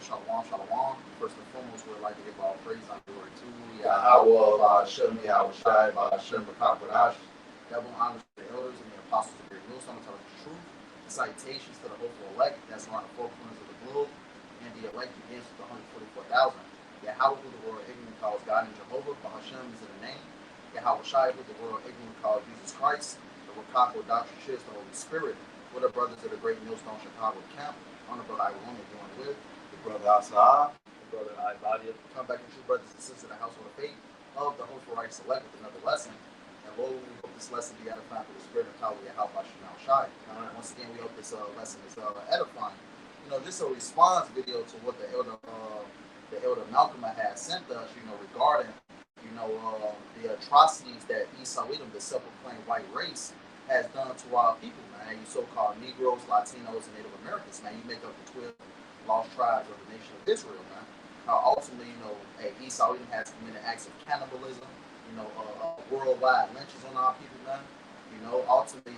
Shalom, shalom. First and foremost, we'd like to give all praise and glory to Yahweh, Ba'ashem, Yahweh Shai, Ba'ashem, B'Kakwadash. Double honors to the elders and the apostles of great news. I'm telling the truth. Citations to the hopeful elect that's around the four corners of the globe. And the elect begins with the 144,000. Yahweh, who the world ignorant calls God and Jehovah. Ba'ashem is in the name. Yahweh Shai, who the world ignorant calls Jesus Christ. The Wakako doctrine shares the Holy Spirit. With our brothers of the great Millstone Chicago camp. On the brother I will only join with. Brother Esau, Brother Ibadia. Come back and true brothers and sisters of the household of faith of the Hopeful Right Select with another lesson. And Lord, we hope this lesson be edifying for the spirit of power and how by Shanal Shai. Once again, we hope this lesson is edifying. You know, this is a response video to what the elder Malcolm had sent us, regarding, the atrocities that Esau, the self-proclaimed white race, has done to our people, man. You so-called Negroes, Latinos, and Native Americans, man. You make up the 12 lost tribes of the nation of Israel, man. Ultimately, Esau has committed acts of cannibalism, worldwide lynches on our people, man. Ultimately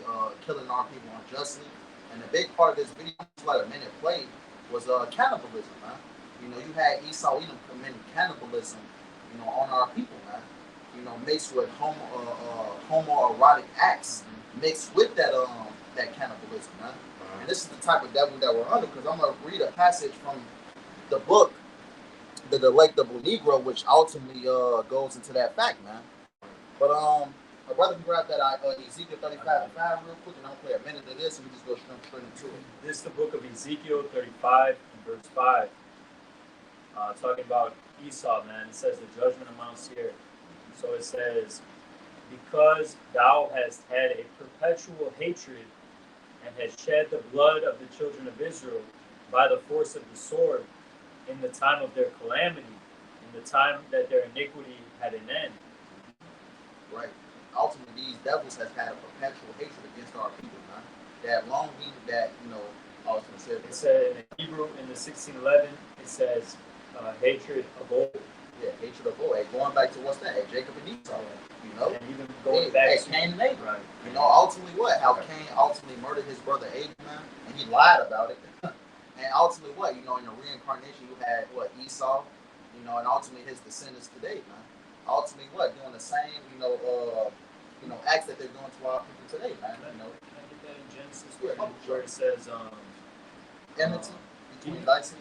killing our people unjustly. And the big part of this video, just like a minute played, was cannibalism, man. You had Esau committing cannibalism, on our people, man. Mixed with homoerotic acts, mixed with that cannibalism, man. And this is the type of devil that we're under, because I'm going to read a passage from the book, The Delectable Negro, which ultimately goes into that fact, man. But my brother can grab that Ezekiel 35:5 real quick, and I'll play a minute of this, and we just go straight into it. This is the book of Ezekiel 35 and verse 5. Talking about Esau, man. It says the judgment of Mount Seir. So it says, because thou hast had a perpetual hatred and has shed the blood of the children of Israel by the force of the sword in the time of their calamity, in the time that their iniquity had an end. Right. Ultimately, these devils have had a perpetual hatred against our people, man. That long been that, I was going to say. It said in Hebrew, in the 1611, it says hatred of old. Yeah, hatred of old. Hey, going back to what's that? Hey, Jacob and Esau. And even going back to Cain and Abel. Right. Ultimately what? How Cain ultimately murdered his brother Abel, man, and he lied about it. And ultimately what? In the reincarnation, you had Esau, and ultimately his descendants today, man. Ultimately what? Doing the same, acts that they're doing to our people today, man. Can I get that in Genesis where it says enmity between that's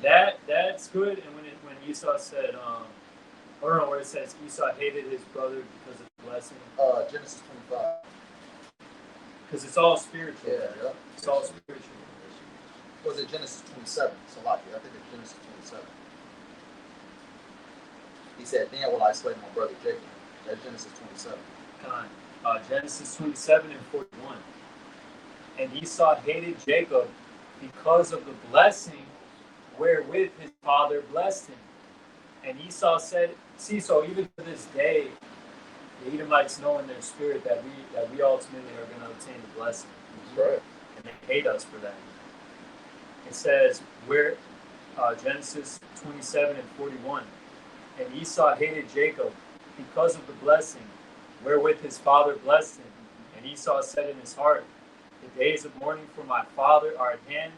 good. And when Esau said where it says Esau hated his brother because of the blessing. Genesis 25. Because it's all spiritual. Yeah. It's all spiritual. Was it Genesis 27? So I think it's Genesis 27. He said, then will I slay my brother Jacob. That's Genesis 27. Genesis 27 and 41. And Esau hated Jacob because of the blessing wherewith his father blessed him. And Esau said, so even to this day, the Edomites know in their spirit that we ultimately are going to obtain the blessing. That's right. And they hate us for that. It says, Genesis 27 and 41, and Esau hated Jacob because of the blessing wherewith his father blessed him. And Esau said in his heart, the days of mourning for my father are at hand,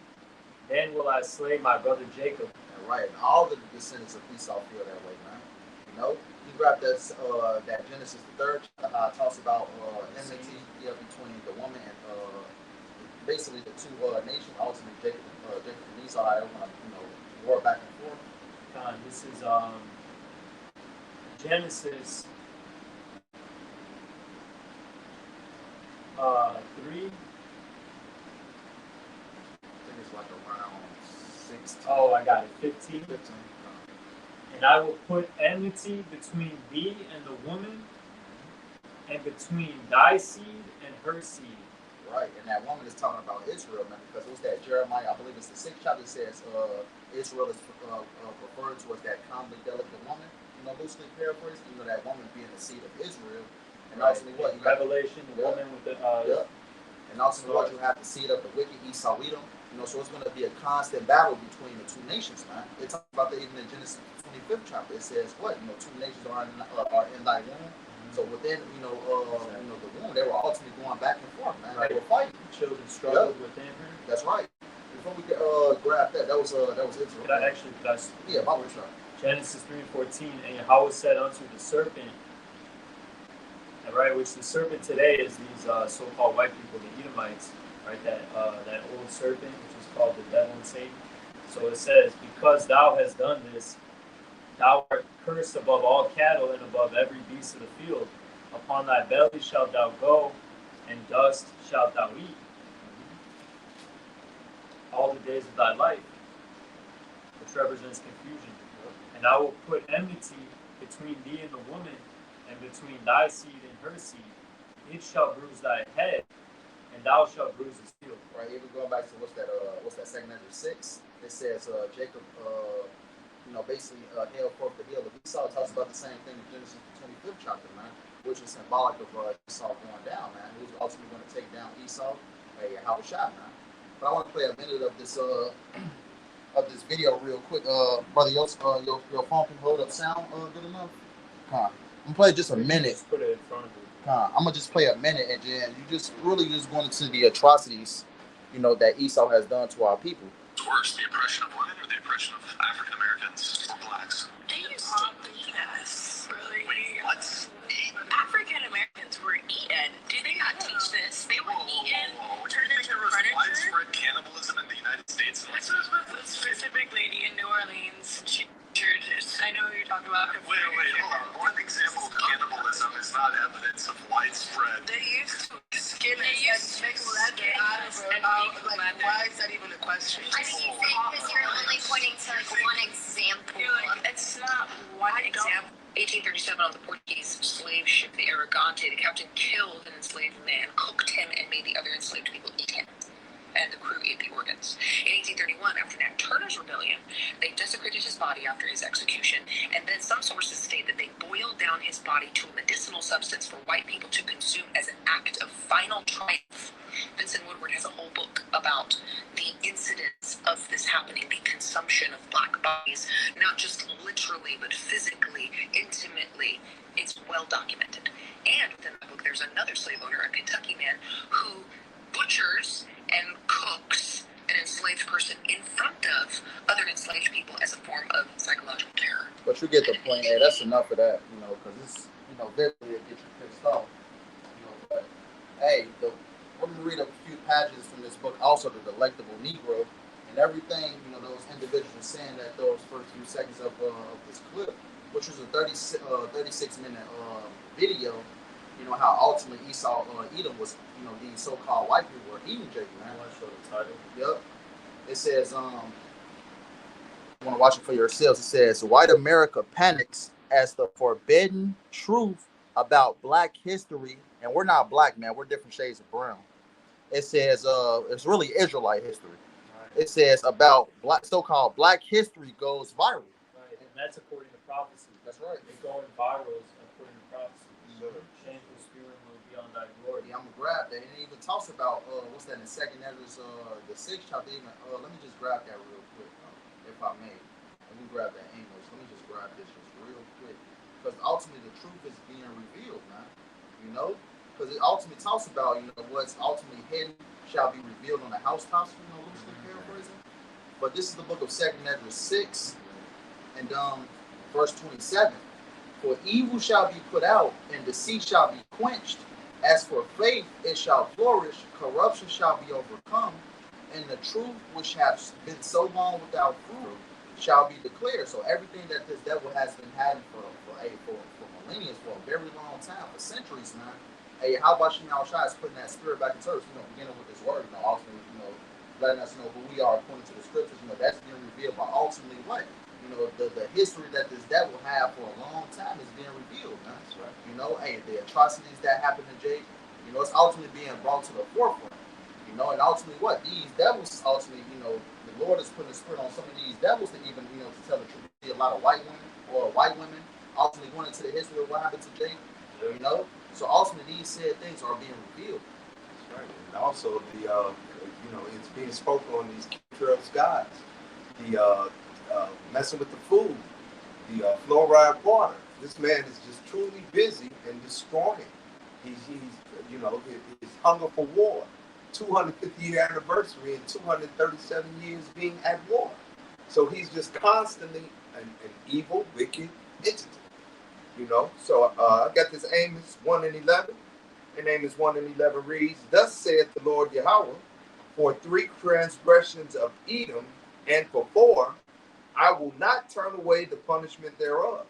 then will I slay my brother Jacob. Right, and all the descendants of Esau feel that way, man. You grab that Genesis the 3rd chapter, how it talks about enmity between the woman and basically the two nations, ultimately Jacob and Esau, how they want to war back and forth. This is Genesis 3. I think it's like around 16. Oh, I got it. 15. And I will put enmity between thee and the woman, and between thy seed and her seed. Right, and that woman is talking about Israel, man, because it was that Jeremiah, I believe it's the 6th chapter, says Israel is referred to as that comely, delicate woman. Loosely paraphrased, that woman being the seed of Israel. And right. ultimately what? Revelation, the woman with the... And ultimately what? You have the seed of the wicked Esau, Edom. So it's going to be a constant battle between the two nations, man. It talks about that even in Genesis 25th chapter. It says what? Two nations are in thy womb. So within, the womb, they were ultimately going back and forth, man. Right. They were fighting. Children struggled within her. That's right. before we grab that, that was Israel. Could I Yeah, Bible try. Genesis 3:14, and Yahweh said unto the serpent, right, which the serpent today is these so-called white people, the Edomites, right? That old serpent, which is called the devil and Satan. So it says, because thou hast done this, thou art cursed above all cattle and above every beast of the field. Upon thy belly shalt thou go, and dust shalt thou eat all the days of thy life, which represents confusion. And I will put enmity between thee and the woman, and between thy seed and her seed. It shall bruise thy head, and thou shalt bruise his heel. Right, even going back to what's that second Ezra 6, it says Jacob basically held forth the heel of Esau. Talks about the same thing in Genesis 25th chapter, man, which is symbolic of Esau going down, man. Who's ultimately going to take down Esau? Hey, how a shot, man. But I want to play a minute of this video real quick. Brother, your phone can hold up sound good enough? I'm gonna play just a minute. Just put it in front of you. I'm gonna just play a minute, and then you just really just going into the atrocities, that Esau has done to our people. What's worse, the oppression of women or the oppression of African Americans or blacks? They used to eat us, really. Wait, what? African Americans were eaten. Did they not teach this? They were eaten, turned into furniture. Widespread cannibalism in the United States. This was with a specific lady in New Orleans. I know who you're talking about. Wait, hold on. One example of cannibalism is not evidence of widespread. They used to skin us and make leather out of it. Why is that even a question? I mean, because you're only pointing to one example. It's not one example. 1837 on the Portuguese slave ship, the Aragante, the captain killed an enslaved man, cooked him, and made the other enslaved people eat him. And the crew ate the organs. In 1831, after Nat Turner's rebellion, they desecrated his body after his execution, and then some sources state that they boiled down his body to a medicinal substance for white people to consume as an act of final triumph. Vincent Woodward has a whole book about the incidents of this happening, the consumption of black bodies, not just literally, but physically, intimately. It's well documented. And within the book, there's another slave owner, a Kentucky man, who butchers and cooks an enslaved person in front of other enslaved people as a form of psychological terror. But you get the point. Hey, that's enough of that, because it's, visually it gets you pissed off. But hey, we're going to read a few pages from this book, also The Delectable Negro, and everything, those individuals saying that those first few seconds of this clip, which was a 36-minute video, how ultimately Esau, Edom was, these so-called white people were eating Jacob, man. I want to show the title. Yep. It says, you want to watch it for yourselves. It says, White America panics as the forbidden truth about black history, and we're not black, man, we're different shades of brown. It says, it's really Israelite history. Right. It says about so-called black history goes viral. Right, and that's according to prophecy. That's right. It's going viral according to prophecy. Sure. Shameful spewing will be on thy glory. Yeah, I'm gonna grab that. And it even talks about what's that in second Ezra, the 6th chapter. Even let me just grab that real quick, if I may. Let me grab that English. Let me just grab this just real quick, because ultimately the truth is being revealed, man. Because it ultimately talks about what's ultimately hidden shall be revealed on the housetops. Loosely paraphrasing. But this is the book of second Ezra 6, and verse 27. For evil shall be put out, and deceit shall be quenched. As for faith, it shall flourish. Corruption shall be overcome, and the truth, which has been so long without fruit, shall be declared. So everything that this devil has been having for millennia, for a very long time, for centuries, man. Hey, how about Shemal Shai is putting that spirit back into us? Beginning with this word, ultimately, letting us know who we are according to the scriptures. That's being revealed by ultimately what. The history that this devil had for a long time is being revealed, man. That's right. Hey, the atrocities that happened to Jake, it's ultimately being brought to the forefront. And ultimately what? These devils ultimately, the Lord is putting a spirit on some of these devils to even, to tell the truth. See a lot of white women ultimately going into the history of what happened to Jake, So ultimately these said things are being revealed. That's right. And also it's being spoken on these chemtrails gods. The messing with the food, the fluoride water. This man is just truly busy and destroying. He's his hunger for war. 250-year anniversary and 237 years being at war. So he's just constantly an evil, wicked entity. You know, so I got this Amos 1 and 11. And Amos 1 and 11 reads, Thus saith the Lord Yahweh, for 3 transgressions of Edom, and for 4, I will not turn away the punishment thereof,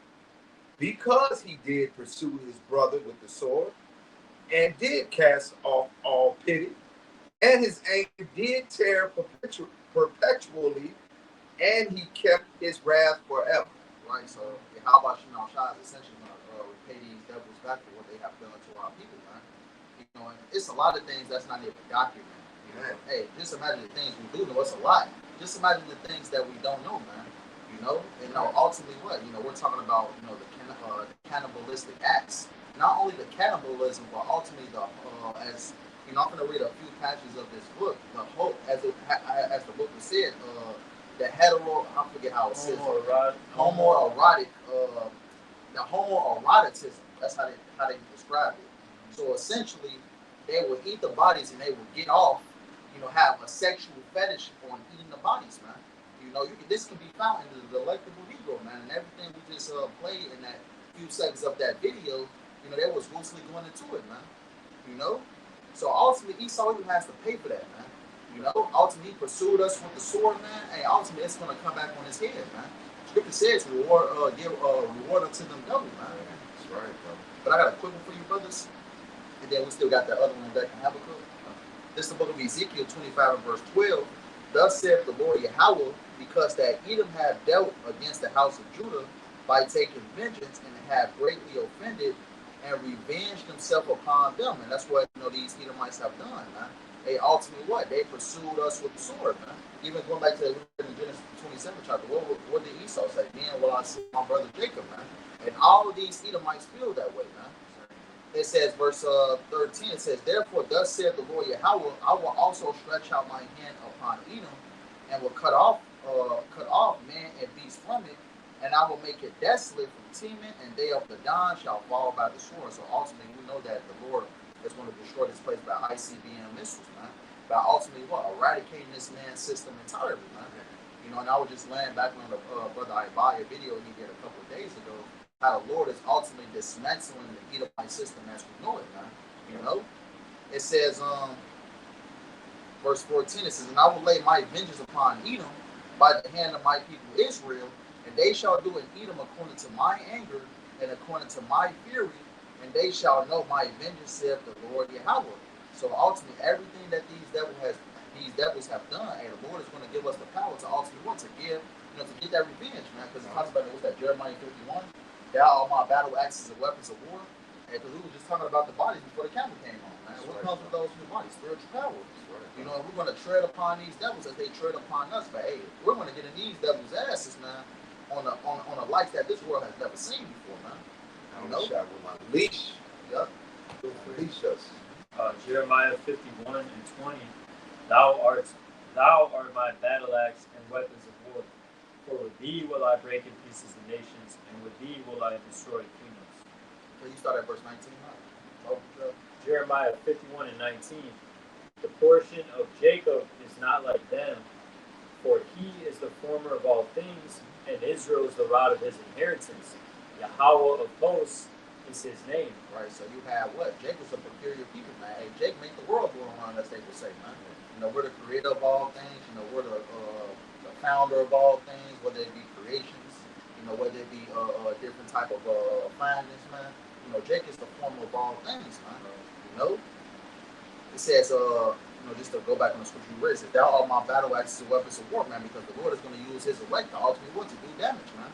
because he did pursue his brother with the sword, and did cast off all pity, and his anger did tear perpetually, and he kept his wrath forever. Right, so how about Shai is essentially going to repay these devils back for what they have done to our people, man. You know, and it's a lot of things that's not even documented. You know? Hey, just imagine the things we do know. It's a lot. Just imagine the things that we don't know, man. You know, and ultimately, what we're talking about, the cannibalistic acts. Not only the cannibalism, but ultimately as I'm going to read a few passages of this book. The whole, as the book was said, the hetero, I forget how it says, homoerotic, the homoeroticism. That's how they describe it. So essentially, they would eat the bodies and they would get off, have a sexual fetish on eating the bodies, man. This can be found in the Delectable Negro, man, and everything we just played in that few seconds of that video, they was loosely going into it, man. So ultimately, Esau even has to pay for that, man. Ultimately, he pursued us with the sword, man. Hey, ultimately, it's going to come back on his head, man. Scripture says, give reward unto them double, man. That's right, bro. But I got a quick one for you, brothers. And then we still got that other one that can have a cook. This is the book of Ezekiel 25 and verse 12. Thus saith the Lord Yahweh, because that Edom have dealt against the house of Judah by taking vengeance and have greatly offended and revenged himself upon them. And that's what these Edomites have done, man. They ultimately what? They pursued us with the sword, man. Even going back to Genesis 27 chapter, what did Esau say? Then will I see my brother Jacob, man. And all of these Edomites feel that way, man. It says, verse 13, it says, Therefore thus saith the Lord Yahweh, I will also stretch out my hand upon Edom, and will cut off man and beast from it, and I will make it desolate from Teman, and they of the Don shall fall by the sword. So ultimately, we know that the Lord is going to destroy this place by ICBM missiles, man. By ultimately what? Eradicating this man's system entirely, man. And I was just laying back on the brother Ibaya video he did a couple of days ago, how the Lord is ultimately dismantling the Edomite system as we know it, man. It says, verse 14, it says, And I will lay my vengeance upon Edom by the hand of my people Israel, and they shall do in Edom according to my anger and according to my fury, and they shall know my vengeance, saith the Lord Yahweh. So ultimately, everything that these devils have done, and the Lord is going to give us the power to ultimately want to give, to get that revenge, man. Because it talks about what's that, Jeremiah 51. They're all my battle axes and weapons of war. And because we were just talking about the bodies before the camera came on, man. What comes with those new bodies? Spiritual power. We're going to tread upon these devils as they tread upon us. But hey, we're going to get in these devils' asses, man, on a life that this world has never seen before, man. Shot with my leash. Yep. Leash us. Jeremiah 51 and 20. Thou art my battle axe and weapons of war. For with thee will I break in pieces the nations, and with thee will I destroy kingdoms. So you start at verse 19, huh? Jeremiah 51 and 19. The portion of Jacob is not like them, for he is the former of all things, and Israel is the rod of his inheritance. Yahweh of hosts is his name. Right, so you have what? Jacob's a peculiar people, man. Hey, Jacob made the world go around, as they would say, man. We're the creator of all things. We're the founder of all things, whether it be creations, whether it be different type of findings, man. Jacob's the former of all things, man. It says, just to go back on the scripture you read, it says, Thou art my battle axes and weapons of war, man, because the Lord is going to use his elect to ultimately what? To do damage, man.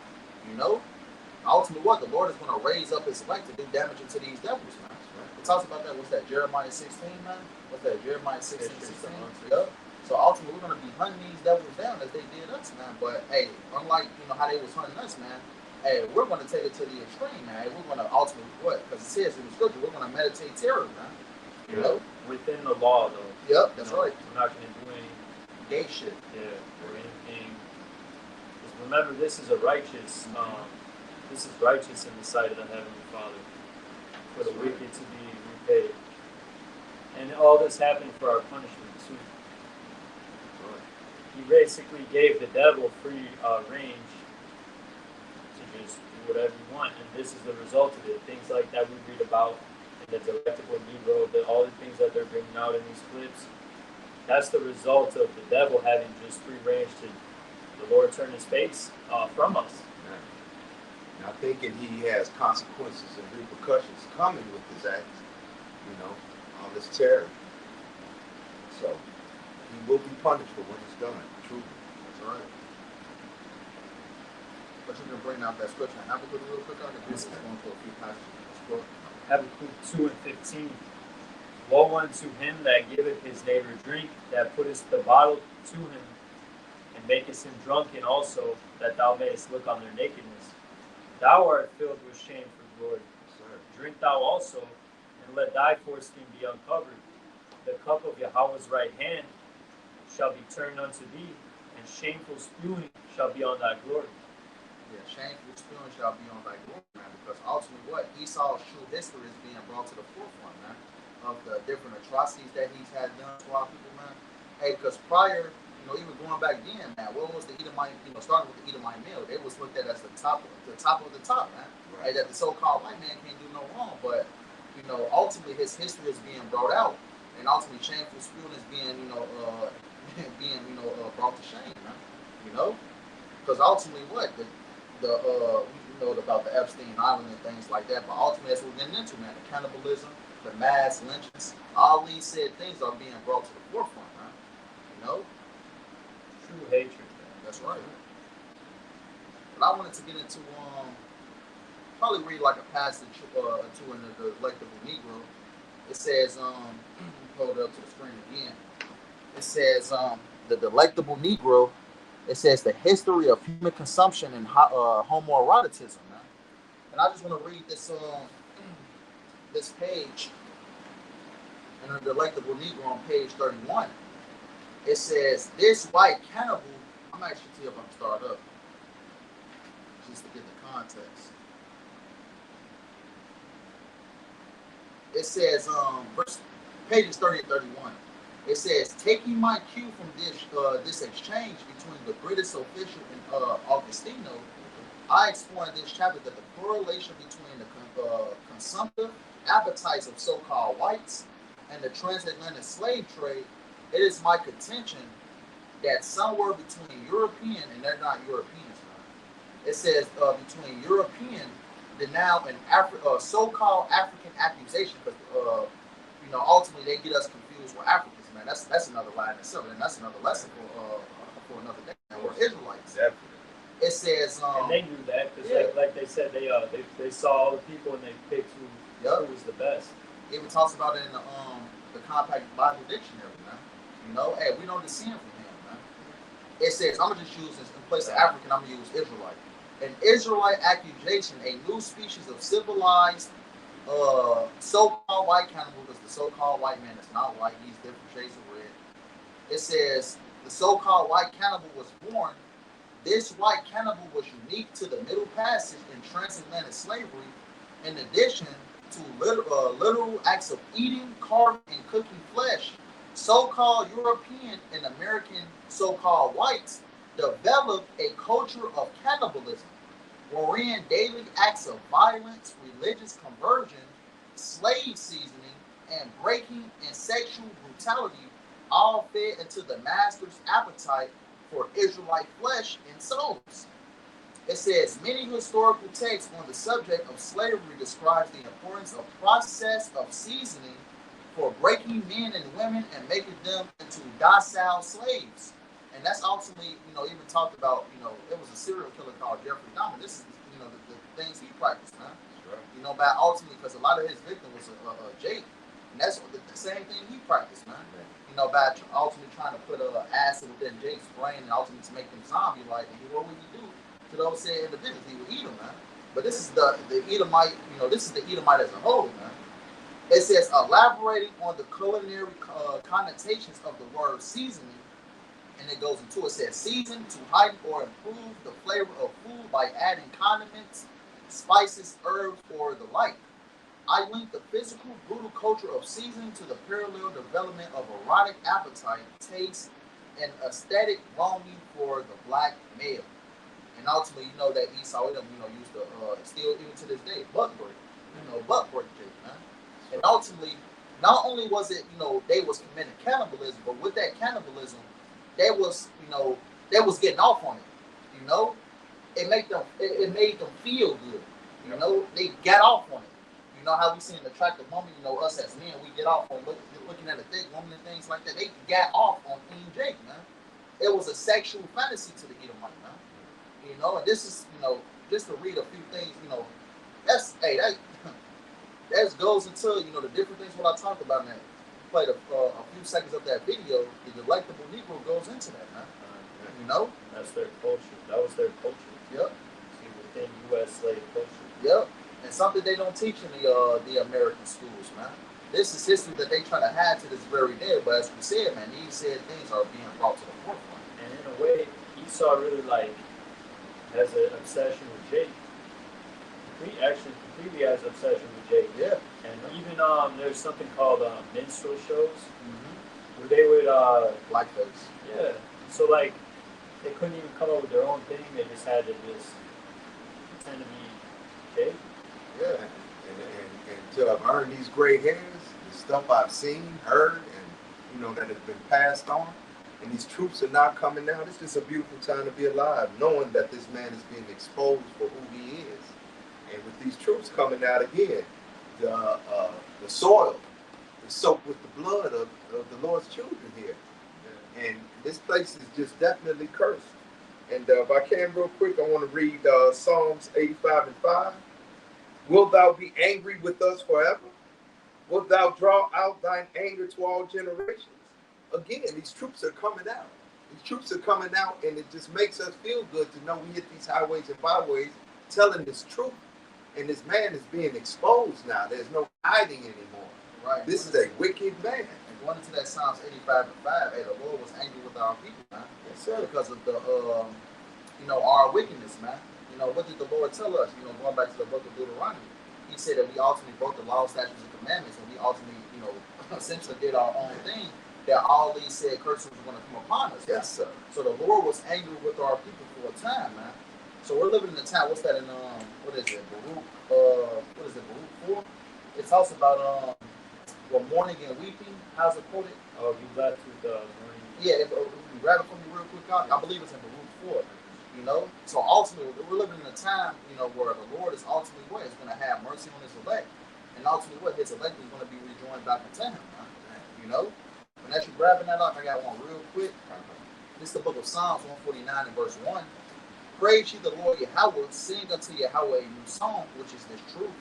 Ultimately what? The Lord is going to raise up his elect to do damage into these devils, man. It talks about that. What's that? Jeremiah 16, man? What's that? Jeremiah 16. Yep. So ultimately we're going to be hunting these devils down as they did us, man. But hey, unlike how they was hunting us, man, hey, we're going to take it to the extreme, man. Hey, we're going to ultimately what? Because it says in the scripture, we're going to meditate terror, man. Within the law, though. Yep, that's right. We're not going to do any gay shit. Yeah, or anything. Just remember, this is a righteous. This is righteous in the sight of the Heavenly Father, for the wicked to be repaid. And all this happened for our punishment too. He basically gave the devil free range to just do whatever you want, and this is the result of it. Things like that we read about in the Delectable Negro, all the things that they're bringing out in these clips. That's the result of the devil having just free range to the Lord turn his face from us. Now thinking he has consequences and repercussions coming with his acts, all this terror. So he will be punished for what he's done. Truly. That's right. But you can bring out that scripture. Habakkuk real quick. I can this is going to a few passages in this book. Habakkuk 2:15. Woe unto him that giveth his neighbor drink, that puttest the bottle to him, and makest him drunken also, that thou mayest look on their nakedness. Thou art filled with shame for glory. Drink thou also, and let thy foreskin be uncovered. The cup of Yahweh's right hand shall be turned unto thee, and shameful spewing shall be on thy glory. Yeah, shameful spewing shall be on thy glory, man, because ultimately what? Esau's true history is being brought to the forefront, man, of the different atrocities that he's had done to our people, man. Hey, because prior, even going back then, man, what was the Edomite, starting with the Edomite male, they was looked at as the top of the top, man. Right. Hey, that the so-called white man can't do no wrong, but, ultimately his history is being brought out, and ultimately shameful spewing is being, brought to shame, man, because ultimately what? About the Epstein Island and things like that, but ultimately that's what we're getting into, man. The cannibalism, the mass lynchings, all these said things are being brought to the forefront, man. True hatred, man. That's right. But I wanted to get into probably read like a passage or two in the Delectable Negro. It says, hold it up to the screen again. It says, the Delectable Negro. It says the history of human consumption and homoeroticism, man. And I just want to read this this page in the Delectable Negro on page 31. It says, this white cannibal, I'm actually see if I can start up just to get the context. It says, pages 30 and 31. It says, taking my cue from this exchange between the British official and Augustino, I explore in this chapter that the correlation between the consumptive appetites of so-called whites and the transatlantic slave trade. It is my contention that somewhere between European, and they're not Europeans, right? It says between European, denial, and so-called African accusation, because ultimately they get us confused with Africans. Man, that's another lie in itself, and that's another lesson for another day. We're Israelites. Definitely. It says, and they knew that because, like they said, they saw all the people and they picked who was the best. It even talks about it in the Compact Bible Dictionary, man. Hey, we know the sin from him, man. It says, I'm gonna just use this in place of African. I'm gonna use Israelite. An Israelite accusation, a new species of civilized so-called white cannibal, because the so-called white man is not white, he's different shades of red. It says the so-called white cannibal was born. This white cannibal was unique to the Middle Passage in transatlantic slavery, in addition to literal acts of eating, carving, and cooking flesh. So-called European and American so-called whites developed a culture of cannibalism, wherein daily acts of violence, religious conversion, slave seasoning, and breaking and sexual brutality all fed into the master's appetite for Israelite flesh and souls. It says many historical texts on the subject of slavery describes the importance of process of seasoning for breaking men and women and making them into docile slaves. And that's ultimately, even talked about, it was a serial killer called Jeffrey Dahmer. This is, the things he practiced, man. Right. But ultimately, because a lot of his victim was a Jake. And that's the same thing he practiced, man. Right. By ultimately trying to put acid within Jake's brain and ultimately to make them zombie-like. And what would he do to those said individuals? He would eat them, man. But this is the Edomite, this is the Edomite as a whole, man. It says, elaborating on the culinary connotations of the word seasoning, and it goes into it says, season to heighten or improve the flavor of food by adding condiments, spices, herbs, or the like. I link the physical, brutal culture of seasoning to the parallel development of erotic appetite, taste, and aesthetic longing for the black male. And ultimately, you know that Esau, used to still even to this day, butt break, butt break Jake, man. And ultimately, not only was it, they was committing cannibalism, but with that cannibalism, they was, they was getting off on it. It made them feel good. They got off on it. You know how we see an attractive woman, us as men, we get off on looking at a thick woman and things like that. They got off on King Jake, man. It was a sexual fantasy to the Edomite, man. And this is, just to read a few things, that goes into, the different things what I talked about, man. Played a few seconds of that video. The delectable Negro goes into that, man. That's their culture. That was their culture. Yep. Within U.S. slave culture. Yep. And something they don't teach in the American schools, man. This is history that they try to hide to this very day. But as we said, man, these said things are being brought to the forefront. And in a way, Esau really has an obsession with Jake. Completely has an obsession with Jake. Yeah. And even there's something called minstrel shows where they would blackface. Yeah. So they couldn't even come up with their own thing. They just had to pretend to be Jake. Yeah, and to have earned these gray hairs, the stuff I've seen, heard, and that has been passed on, and these troops are now coming out. It's just a beautiful time to be alive, knowing that this man is being exposed for who he is. And with these troops coming out again, the soil is soaked with the blood of the Lord's children here. And this place is just definitely cursed. And if I can real quick, I want to read Psalms 85 and 5. Wilt thou be angry with us forever? Wilt thou draw out thine anger to all generations? Again, these troops are coming out. These troops are coming out, and it just makes us feel good to know we hit these highways and byways telling this truth. And this man is being exposed now. There's no hiding anymore. Right. This is a wicked man. And going into that Psalms 85 and 5, hey, the Lord was angry with our people, man. Yes, sir. Because of the, our wickedness, man. What did the Lord tell us? Going back to the book of Deuteronomy, He said that we ultimately broke the law, statutes, and commandments, and we ultimately, essentially did our own thing. That all these said curses were going to come upon us. Yes, sir. So the Lord was angry with our people for a time, man. So we're living in a time. What's that in what is it? Baruch 4. It talks about mourning and weeping. How's it quoted? Oh, you left with morning. Yeah, if you grab it from me real quick, I believe it's in Baruch 4. So ultimately, we're living in a time, where the Lord is ultimately what is going to have mercy on His elect, and ultimately what His elect is going to be rejoined back into Him. When as you grabbing that up, I got one real quick. This is the book of Psalms 149 and verse 1. Praise ye the Lord Yahweh, sing unto Yahweh a new song, which is this truth,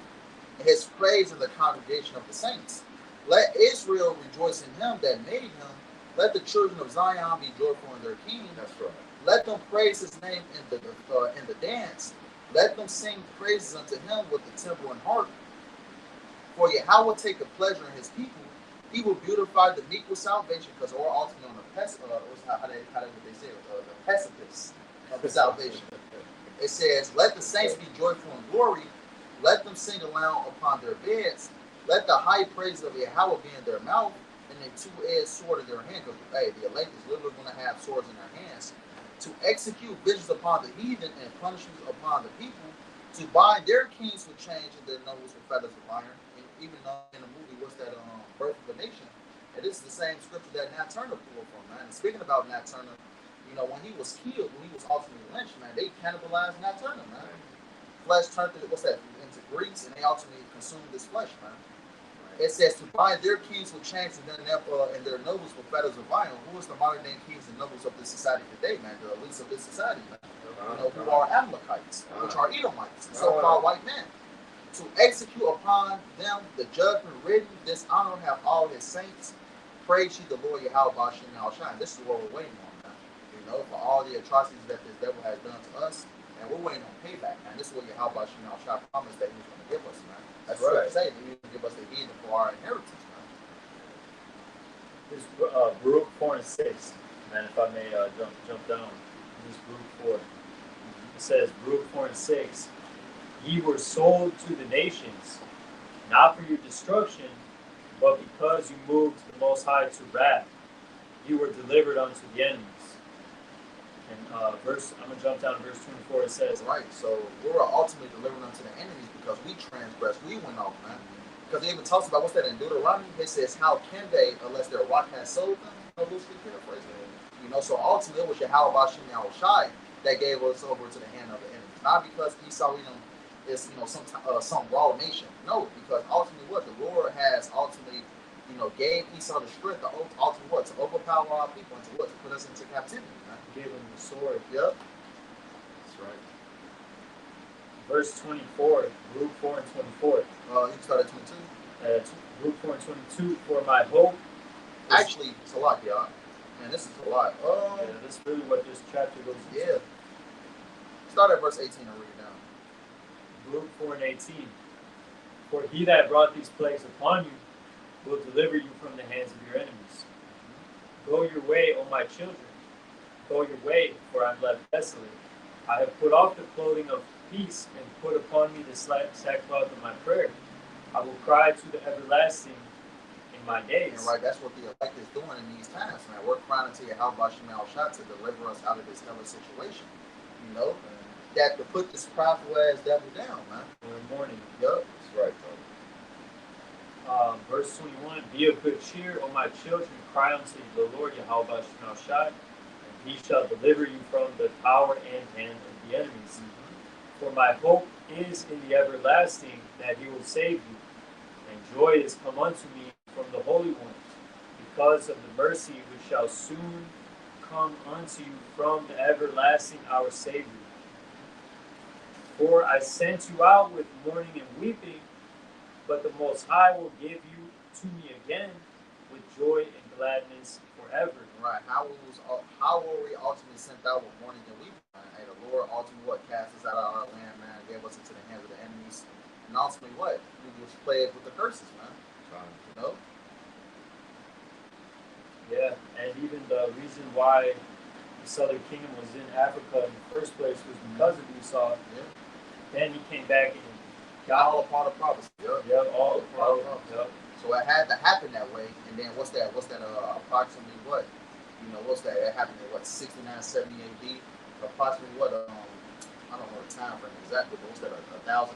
and His praise in the congregation of the saints. Let Israel rejoice in Him that made him. Let the children of Zion be joyful in their King. That's right. Let them praise His name in the dance. Let them sing praises unto Him with the timbrel and harp. For Yahweh taketh pleasure in His people. He will beautify the meek with salvation, because we're ultimately on the precipice of salvation. It says, let the saints be joyful in glory. Let them sing aloud upon their beds. Let the high praise of Yahweh be in their mouth, and a two-edged sword in their hand. Because the elect is literally going to have swords in their hands, to execute vengeance upon the heathen and punishments upon the people, to bind their kings with chains and their nobles with feathers of iron. And even in the movie, what's that, Birth of a Nation? And this is the same scripture that Nat Turner pulled from, man. And speaking about Nat Turner, when he was killed, when he was ultimately lynched, man, they cannibalized Nat Turner, man. Flesh turned into grease, and they ultimately consumed this flesh, man. It says to bind their kings with chains and their nobles with feathers of iron. Who is the modern day kings and nobles of this society today, man? The elites of this society, man. Who are Amalekites, which are Edomites, so-called white men. To execute upon them the judgment written, dishonor have all His saints. Praise ye the Lord Yahweh Bashem Al Shine. This is what we're waiting on, man. For all the atrocities that this devil has done to us, and we're waiting on payback, man. This is what Yahweh Bashem Al Shine promised that He was going to give us, man. That's right. What say. He was going to give us the heathen for our inheritance, man. This Baruch 4 and 6, man, if I may jump down. This Baruch 4. It says, Baruch 4 and 6, ye were sold to the nations, not for your destruction, but because you moved the Most High to wrath, you were delivered unto the enemies. And I'm gonna jump down to verse 24. It says, Right, so we were ultimately delivered unto the enemies because we transgressed, we went off, man. Because it even talks about, what's that in Deuteronomy? It says, how can they, unless their rock has sold them? Loosely paraphrasing. So ultimately it was Yahweh Bashim Yahushai that gave us over to the hand of the enemies. Not because Esau is, some raw nation. No, because ultimately what? The Lord has ultimately, gave Esau the strength to ultimately what? To overpower our people and to what? To put us into captivity, man. gave him the sword. Yep. That's right. Verse 24, Luke 4 and 24. You can start at 22. Luke 4 and 22, for my hope. Actually, it's a lot, y'all. Man, this is a lot. Yeah, this is really what this chapter goes into. Yeah. Start at verse 18 and read it down. Luke 4 and 18. For he that brought these plagues upon you will deliver you from the hands of your enemies. Go your way, O my children. Go your way, for I am left desolate. I have put off the clothing of peace and put upon me the sackcloth of my prayer. I will cry to the everlasting in my days. And right, that's what the elect is doing in these times, man. We're crying to Yahweh Shemel Shah to deliver us out of this hellish situation. That to put this prideful ass devil down, man. We're mourning. Yup. That's right, Verse 21, be of good cheer, O my children, cry unto the Lord Yahweh Shemel Shah, and he shall deliver you from the power and hand of the enemies. For my hope is in the everlasting, that he will save you. And joy is come unto me from the Holy One, because of the mercy which shall soon come unto you from the everlasting our Savior. For I sent you out with mourning and weeping, but the Most High will give you to me again with joy and gladness forever. Right. How were we ultimately sent out with mourning and weeping? And the Lord ultimately cast us out of our land, man, gave us into the hands of the enemies. And ultimately what? We was plagued with the curses, man. Yeah, and even the reason why the southern kingdom was in Africa in the first place was because of Esau. Yeah. Then he came back and got all a part of prophecy. Yeah, all of prophecy. Yep. So it had to happen that way. And then what's that? Approximately what? What's that? It happened in 69, 70 AD. Approximately what? I don't know the time frame exactly, but what's that? 1,000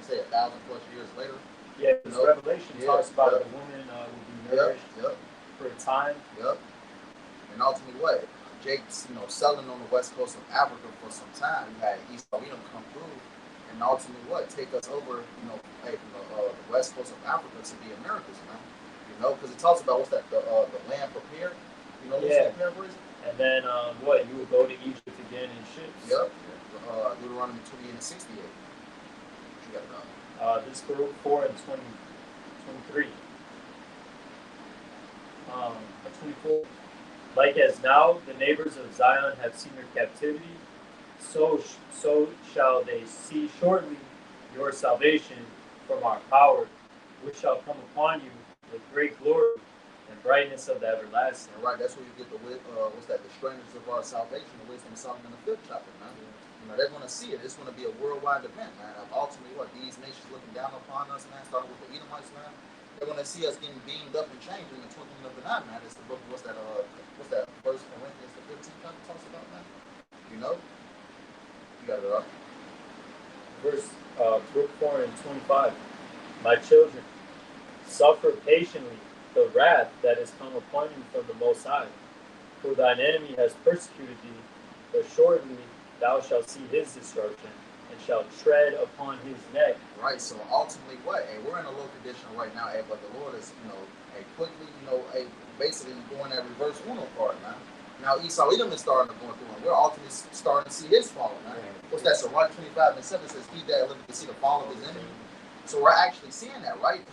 plus years later. Yeah, this Revelation talks about the woman will be nourished for a time. Yep. And ultimately what? Jake's, selling on the west coast of Africa for some time. You had Esau come through, and ultimately what? Take us over, from the west coast of Africa to the Americas, man. Because it talks about what's that? The land prepared. And then what? You would go to Egypt again in ships. Yep. Deuteronomy 28 and 68. You got it. This is 4 and 23. 24. Like as now the neighbors of Zion have seen your captivity, so shall they see shortly your salvation from our power, which shall come upon you with great glory and brightness of the everlasting. Right, that's where you get the strangers of our salvation, the wisdom of Solomon in the 5th chapter, man. They're going to see it. It's going to be a worldwide event, man. Ultimately, these nations looking down upon us, man, starting with the Edomites, man. They're going to see us getting beamed up and changed in the twinkling of an eye, man. It's the book, what's that, 1 Corinthians, the 15th chapter talks about, man. You got it up. Verse Book 4 and 25. My children, suffer patiently the wrath that is come upon you from the Most High. For thine enemy has persecuted thee, but shortly thou shalt see his destruction, and shalt tread upon his neck. Right, so ultimately what? Hey, we're in a low condition right now, but the Lord is, quickly, basically going that reverse Uno part, man. Now Esau Edom is starting to go through, and we're ultimately starting to see his fall, man. What's that? So Mark 25 and 7 says, he that liveth to see the fall of his enemy. So we're actually seeing that right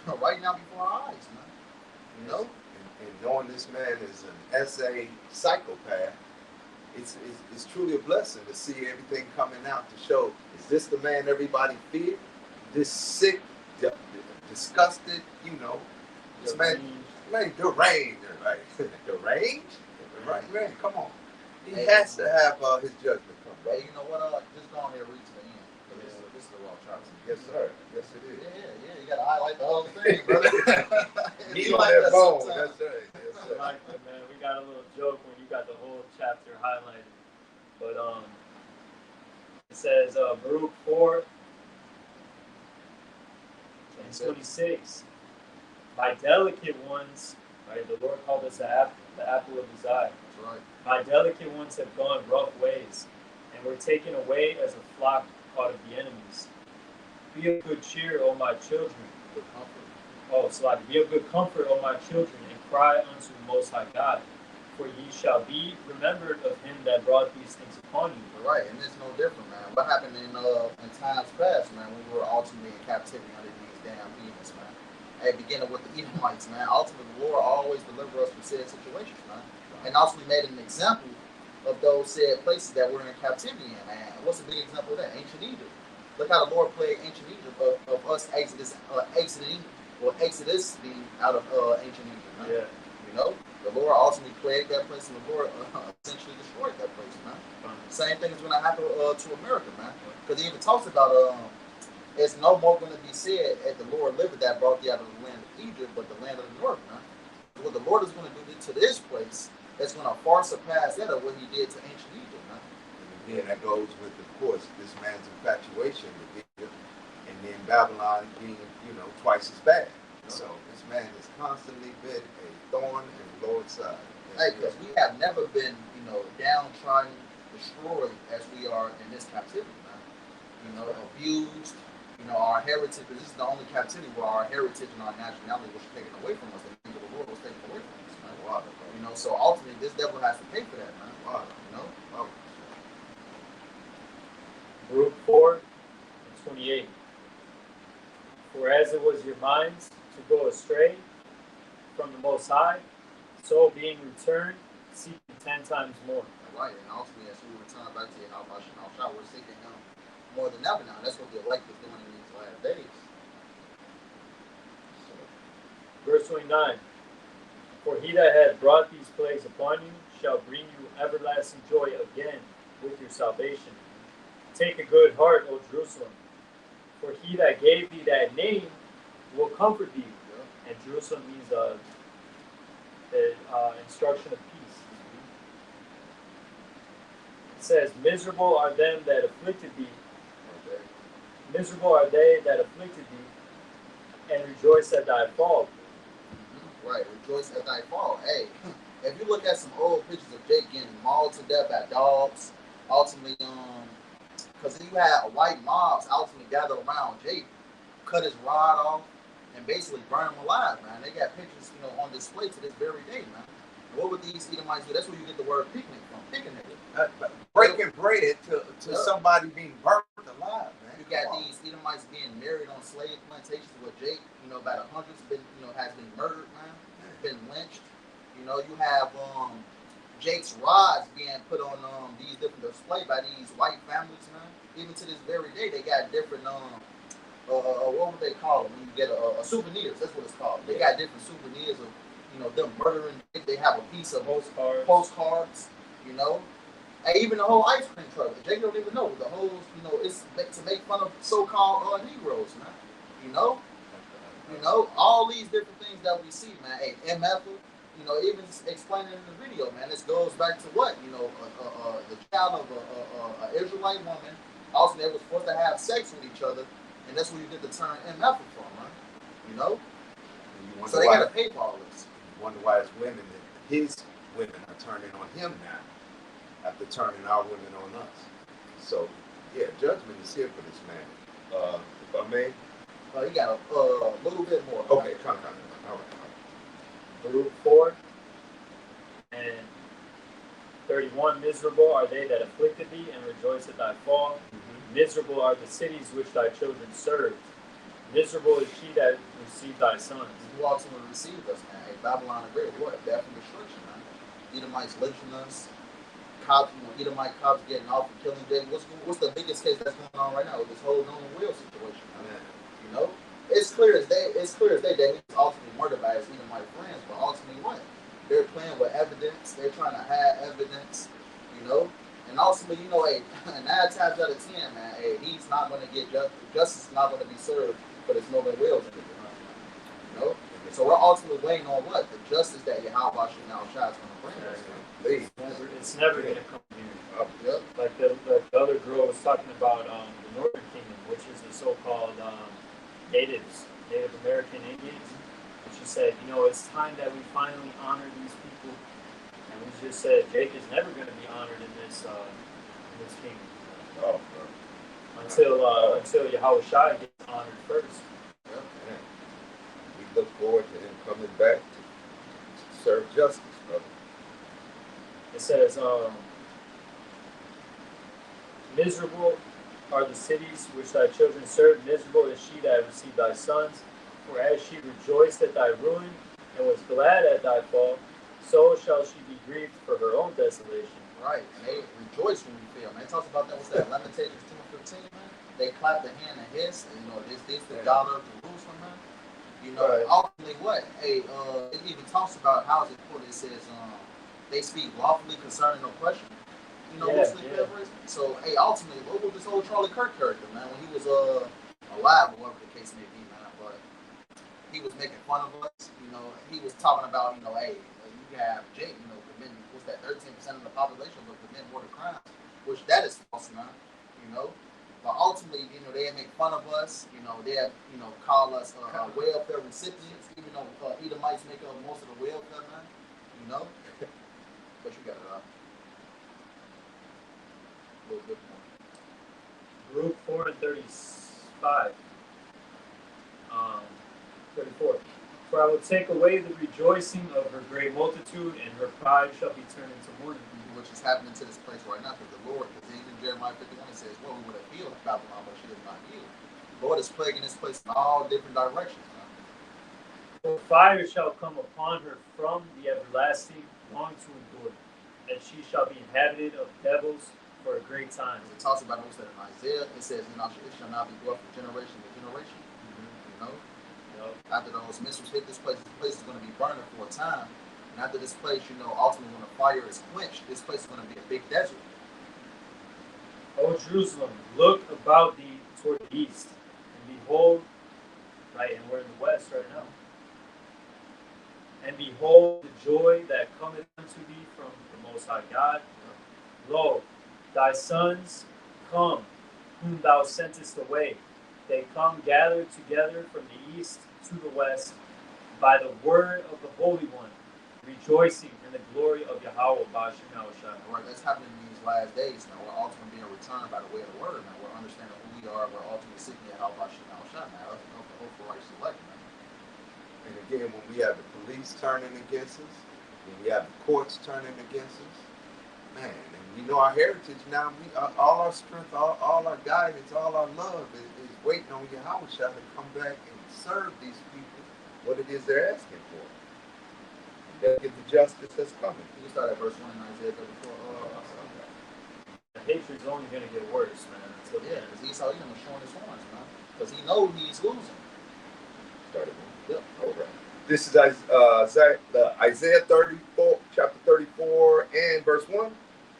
now before our eyes, man. And knowing this man is an SA psychopath, it's truly a blessing to see everything coming out to show, is this the man everybody feared? This sick, disgusted, this man deranged, right? Deranged? Right, come on. He has to have his judgment come. Hey, you know what? Just go on here and read to the end. This is the raw chart. Yes, sir. Yes, it is. Yeah. You gotta highlight the whole thing, brother. He You on like that bone. sometimes. That's right. Yes, I sir. like that, man. We got a little joke when you got the whole chapter highlighted. But it says Baruch 4 and 26. My delicate ones, right? The Lord called us the apple of his eye. That's right. My delicate ones have gone rough ways, and were taken away as a flock caught of the enemies. Be of good cheer, O my children. Good comfort. Oh, Salaki, be of good comfort, O my children, and cry unto the Most High God. For ye shall be remembered of him that brought these things upon you. You're right, and it's no different, man. What happened in times past, man, when we were ultimately in captivity under these damn heathens, man. Hey, beginning with the Edomites, man. Ultimately, the Lord always deliver us from said situations, man. And also, we made an example of those said places that we're in captivity in, man. What's a big example of that? Ancient Egypt. Look how the Lord played ancient Egypt of us exiting out of ancient Egypt, man. Yeah. You know, the Lord ultimately plagued that place, and the Lord essentially destroyed that place, man. Same thing is going to happen to America, man. Because he even talks about it's no more going to be said at the Lord liveth that brought thee out of the land of Egypt, but the land of the north, man. What the Lord is going to do to this place, it's going to far surpass that of what he did to ancient Egypt, man. And again, that goes with, of course, this man's infatuation with Egypt, and then Babylon being, twice as bad. So this man has constantly been a thorn in the Lord's side. Hey, because we have never been, downtrodden, destroyed as we are in this captivity, man. Abused. Our heritage, this is the only captivity where our heritage and our nationality was taken away from us. The name of the Lord was taken away from us, man. Wow. So ultimately, this devil has to pay for that, man. Wow. Wow. Baruch 4 and 28. For as it was your minds to go astray from the Most High, so being returned, seeking 10 times more. Right, and ultimately, as we return back to Yahweh Shah, we're seeking him more than ever now. That's what the elect is doing in these last days. Verse 29. For he that hath brought these plagues upon you shall bring you everlasting joy again with your salvation. Take a good heart, O Jerusalem, for he that gave thee that name will comfort thee. And Jerusalem means the instruction of peace. It says, miserable are them that afflicted thee. Miserable are they that afflicted thee, and rejoice at thy fall. Right, rejoice at thy fall. Hey, if you look at some old pictures of Jake getting mauled to death by dogs, ultimately, because you had white mobs ultimately gather around Jake, cut his rod off, and basically burn him alive, man. They got pictures, on display to this very day, man. What would these Edomites do? That's where you get the word picnic from. Picnic. Breaking bread to somebody being burnt alive, man. You got these Edomites being married on slave plantations with Jake, about 100's been, has been murdered, man, been lynched. You have Jake's rods being put on these different display by these white families, man. Even to this very day, they got different what would they call them when you get a souvenirs? That's what it's called. They got different souvenirs of them murdering. They have a piece of postcards, and even the whole ice cream truck. Jake don't even know the whole it's to make fun of so-called Negroes, man. All these different things that we see, man. Hey, MF, even explaining in the video, man. This goes back to what the child of an Israelite woman. Also, they were supposed to have sex with each other. And that's where you get the term MF from, right? So they got to pay for all this. You wonder why his women are turning on him now, after turning our women on us. So, yeah, judgment is here for this man. If I may. You got a little bit more. Okay, come. All right. Baruch 4 and 31. Miserable are they that afflicted thee, and rejoice at thy fall. Miserable are the cities which thy children served. Miserable is she that received thy sons. Who ultimately received us, man? Hey, Babylon the Great, what? Death and destruction, man. Edomites lynching us. Cops, Edomite cops getting off and killing Jake. What's the biggest case that's going on right now with this whole Nolan Will situation, man? It's clear as day. It's clear as day that he was ultimately murdered by his Edomite friends, but ultimately what? They're playing with evidence. They're trying to hide evidence, And ultimately, you know, hey, 9 times out of 10, man, hey, he's not going to get justice is not going to be served for this noble wills in the you know. So we're ultimately waiting on what the justice that Yahweh Shemel Shah is going to bring us. It's never going to come here. Yep. Like the other girl was talking about the Northern Kingdom, which is the so-called Native American Indians. And she said, you know, it's time that we finally honor these people. And we just said Jake is never going to be honored in this kingdom. Oh, Until Yahweh Shai gets honored first. yep. We look forward to him coming back to serve justice, brother. It says, miserable are the cities which thy children serve, miserable is she that received thy sons. For as she rejoiced at thy ruin, and was glad at thy fall, so shall she be grieved for her own desolation. Right, and they rejoice when we fail, man. It talks about that, what's that, Lamentations 2:15, man? They clap their hand and hiss, and, you know, this the dollar of Jerusalem, man. You know, Right. ultimately what? Hey, it even talks about how is it put, it says, they speak lawfully concerning oppression. You know, Yeah, yeah. So, hey, ultimately, what was this old Charlie Kirk character, man, when he was alive, or whatever the case may be, man, but he was making fun of us, you know, he was talking about, you know, hey, you have Jake, you know, commit, what's that, 13% of the population will commit more crimes, which that is false, man, you know, but ultimately, you know, they make fun of us, you know, they have, you know, call us welfare recipients, even though Edomites make up most of the welfare, man, you know, but you got it up. A little bit more. Luke 4 and 35. 34. For I will take away the rejoicing of her great multitude, and her pride shall be turned into mourning. Which is happening to this place right now, because the Lord, because even Jeremiah 51 says, well, we would have healed Babylon, but she is not healed. The Lord is plaguing this place in all different directions, man. For fire shall come upon her from the everlasting, long to endure, and she shall be inhabited of devils for a great time. It talks about it in Isaiah. It says, you know, it shall not be brought from generation to generation. You know, after those missiles hit this place is going to be burning for a time. And after this place, you know, ultimately when the fire is quenched, this place is going to be a big desert. O Jerusalem, look about thee toward the east, and behold, right, and we're in the west right now. And behold the joy that cometh unto thee from the Most High God. Lo, thy sons come, whom thou sentest away. They come gathered together from the east to the west by the word of the Holy One, rejoicing in the glory of Yahweh Ba'ashem Yahushua. Right, that's happening in these last days. Now we're ultimately being returned by the way of the word. Now we're understanding who we are. We're ultimately seeking Yahweh Ba'ashem Yahushua. Now that's the hope for right select, man. And again, when we have the police turning against us, when we have the courts turning against us, man, and we know our heritage now, all our strength, all our guidance, all our love is waiting on Yahweh Shah to come back and serve these people what it is they're asking for. And they'll get the justice that's coming. You can start at verse 1 in Isaiah 34. The hatred's only going to get worse, man. Yeah, because Esau, he's going to showing his horns, man. Because he knows he's losing. Started. Yep. All right. This is Isaiah 34, chapter 34, and verse 1.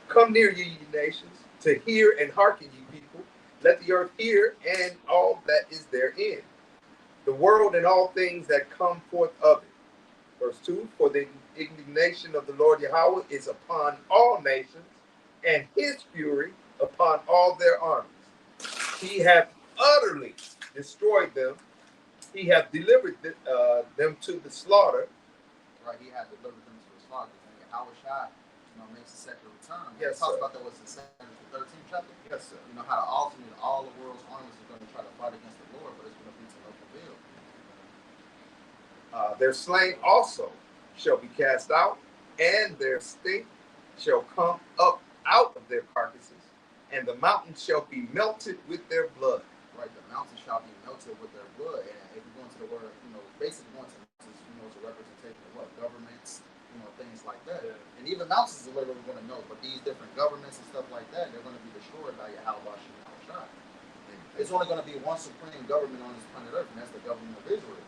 Come near, ye nations, to hear and hearken, ye people. Let the earth hear, and all that is therein, the world and all things that come forth of it. Verse 2. For the indignation of the Lord Yahweh is upon all nations, and his fury upon all their armies. He hath utterly destroyed them. He hath delivered them to the slaughter. Right, he had delivered them to the slaughter. And Yahweh Shai, you know, makes a second return. Yes, it talks sir. about that was the 13th chapter. Yes, sir. You know how ultimately all the world's armies are going to try to fight against the Lord, but it's going to be to no prevail. Their slain also shall be cast out, and their stink shall come up out of their carcasses, and the mountains shall be melted with their blood. Right, the mountains shall be melted with their blood. And if you go into the word, you know, basically going to mountains, you know, it's a representation of what? Governments, you know, things like that. Yeah. And even mountains is literally going to know, but these different governments and stuff like that, they're going to be destroyed by Yahweh Ba'ashem Yahushua. It's only going to be one supreme government on this planet Earth, and that's the government of Israel.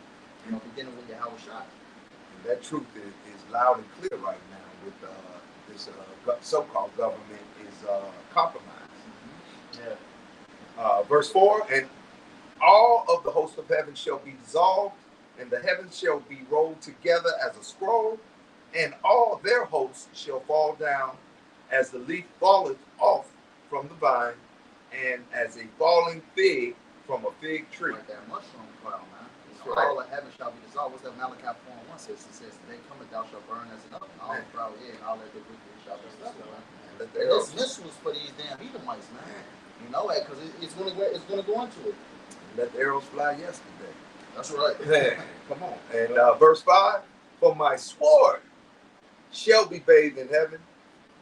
You know, beginning with Yahweh Shai. And that truth is loud and clear right now with so-called government is compromised. Yeah. Verse 4, and all of the host of heaven shall be dissolved, and the heavens shall be rolled together as a scroll, and all their hosts shall fall down as the leaf falleth off from the vine, and as a falling fig from a fig tree. Like that mushroom cloud, man. That's You know, right. all of heaven shall be dissolved. What's that Malachi 4:1 says? It says, "Today cometh thou shalt burn as an oven." All the proud head, and all that good wicked shall be stubble, man. Let And their this was for these damn Edomites, man. You know, because it's gonna go into it. let the arrows fly yesterday. That's right. Come on. And verse 5, for my sword shall be bathed in heaven.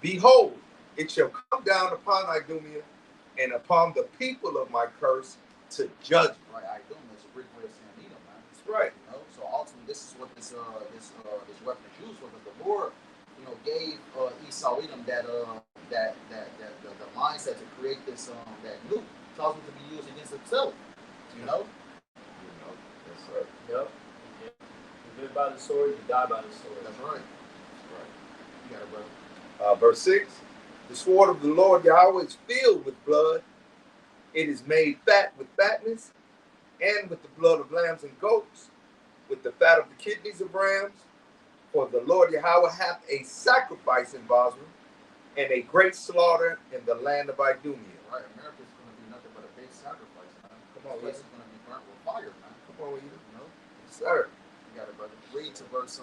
Behold, it shall come down upon Idumea and upon the people of my curse to judgment. Right, I do. It's a Greek way of saying Edom, man. That's right. You know, so ultimately, this is what this weapon is used for. Because the Lord, you know, gave Esau Edom the mindset to create this that nuke, caused him to be used against himself. You know. That's right. Yep. You live by the sword, you die by the sword. That's right. That's right. You got it, brother. Verse 6, the sword of the Lord Yahweh is filled with blood. It is made fat with fatness, and with the blood of lambs and goats, with the fat of the kidneys of rams. For the Lord Yahweh hath a sacrifice in Basra, and a great slaughter in the land of Idumea. Right, America's going to be nothing but a big sacrifice, man. Come on, This place is going to be burnt with fire, man. Come on, You know. yes, sir. You got it, brother. Read to verse.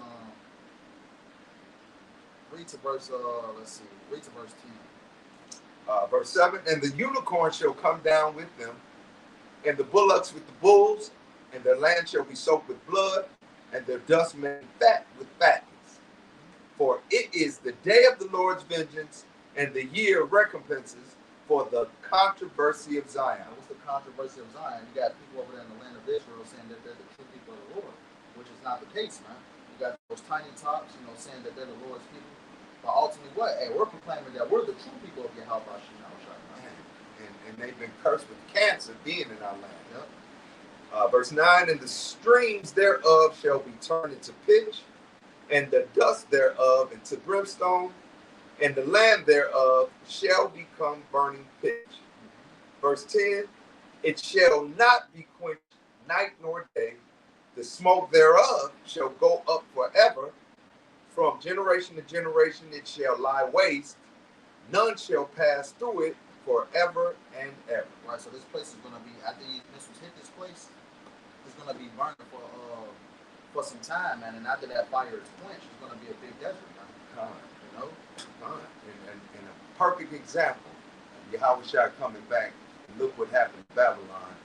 Let's see. Read to verse 10. Verse 7, and the unicorn shall come down with them, and the bullocks with the bulls, and their land shall be soaked with blood, and their dust made fat with fatness. For it is the day of the Lord's vengeance, and the year of recompenses for the controversy of Zion. Now, what's the controversy of Zion? You got people over there in the land of Israel saying that they're the true people of the Lord, which is not the case, man. You got those tiny tops, you know, saying that they're the Lord's people. But ultimately, what? Hey, we're proclaiming that we're the true people of Yahweh Shai, man. And they've been cursed with cancer being in our land. Yep. Verse 9, and the streams thereof shall be turned into pitch, and the dust thereof into brimstone, and the land thereof shall become burning pitch. Verse 10, it shall not be quenched night nor day, the smoke thereof shall go up forever, from generation to generation it shall lie waste, none shall pass through it forever and ever. Right, so this place is going to be, after these missiles hit this place, it's going to be burning for some time, man. And after that fire is quenched, it's going to be a big desert, man. You know? And a perfect example of Yahweh Shai coming back, and look what happened in Babylon,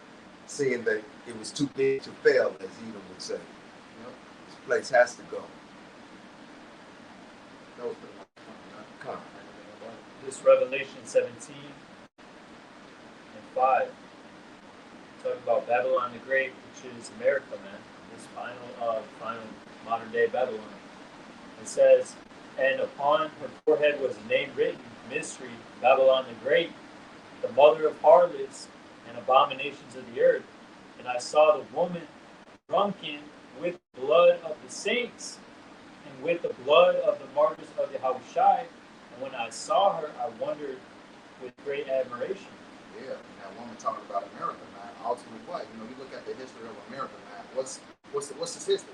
seeing that it was too big to fail, as Edom would say. Yep. This place has to go. That was pretty much fun, man. Come. This Revelation 17 and 5. Talking about Babylon the Great, which is America, man. This final modern day Babylon. It says, and upon her forehead was a name written, Mystery, Babylon the Great, the mother of harlots and abominations of the earth. And I saw the woman drunken with the blood of the saints and with the blood of the martyrs of Yahushai. And when I saw her, I wondered with great admiration. Yeah, now woman talking about America, man. Ultimately, what? You know, you look at the history of America, man. What's its history?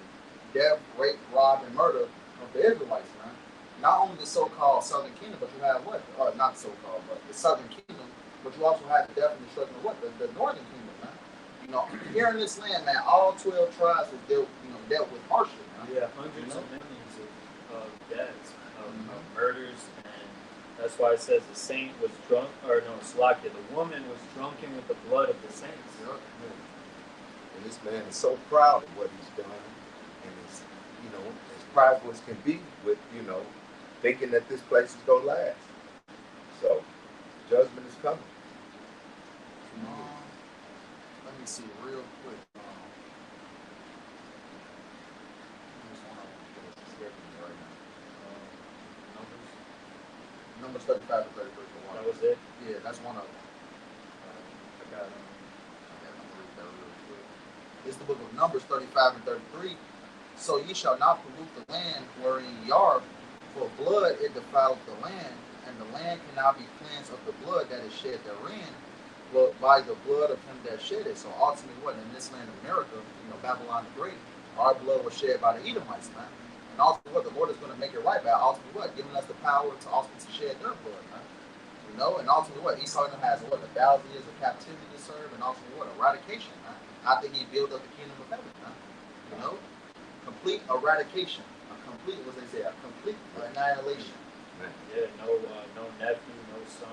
Death, rape, rob, and murder of the Israelites, man. Not only the so-called Southern Kingdom, but you have what? Not so-called, but the Southern Kingdom. But you also have the death and destruction of what? The Northern Kingdom, man. You know, here in this land, man, all 12 tribes have dealt with hardship, man. Yeah, hundreds of millions of deaths, of murders, and that's why it says the saint was drunk, or no, Slakia, the woman was drunken with the blood of the saints. Yep. And this man is so proud of what he's done, and is, you know, as prideful as can be with, you know, thinking that this place is gonna last. So judgment is coming. Let me see real quick. Numbers 35 to 33 for one. That was it. Yeah, that's one of them. I got it. I'm gonna read that real quick. It's the book of Numbers 35 and 33. So ye shall not pollute the land wherein ye are, For blood, it defileth the land, and the land cannot be cleansed of the blood that is shed therein, but by the blood of him that shed it. So ultimately, what in this land of America, Babylon the Great, our blood was shed by the Edomites, man. And ultimately, what the Lord is going to make it right by ultimately what giving us the power to ultimately to shed their blood, man. And ultimately what Esau has what 1,000 years of captivity to serve, and ultimately what eradication, man. After he built up the kingdom of heaven, man. Complete eradication, a complete, what they say, a complete annihilation. Man. Yeah, no nephew, no son.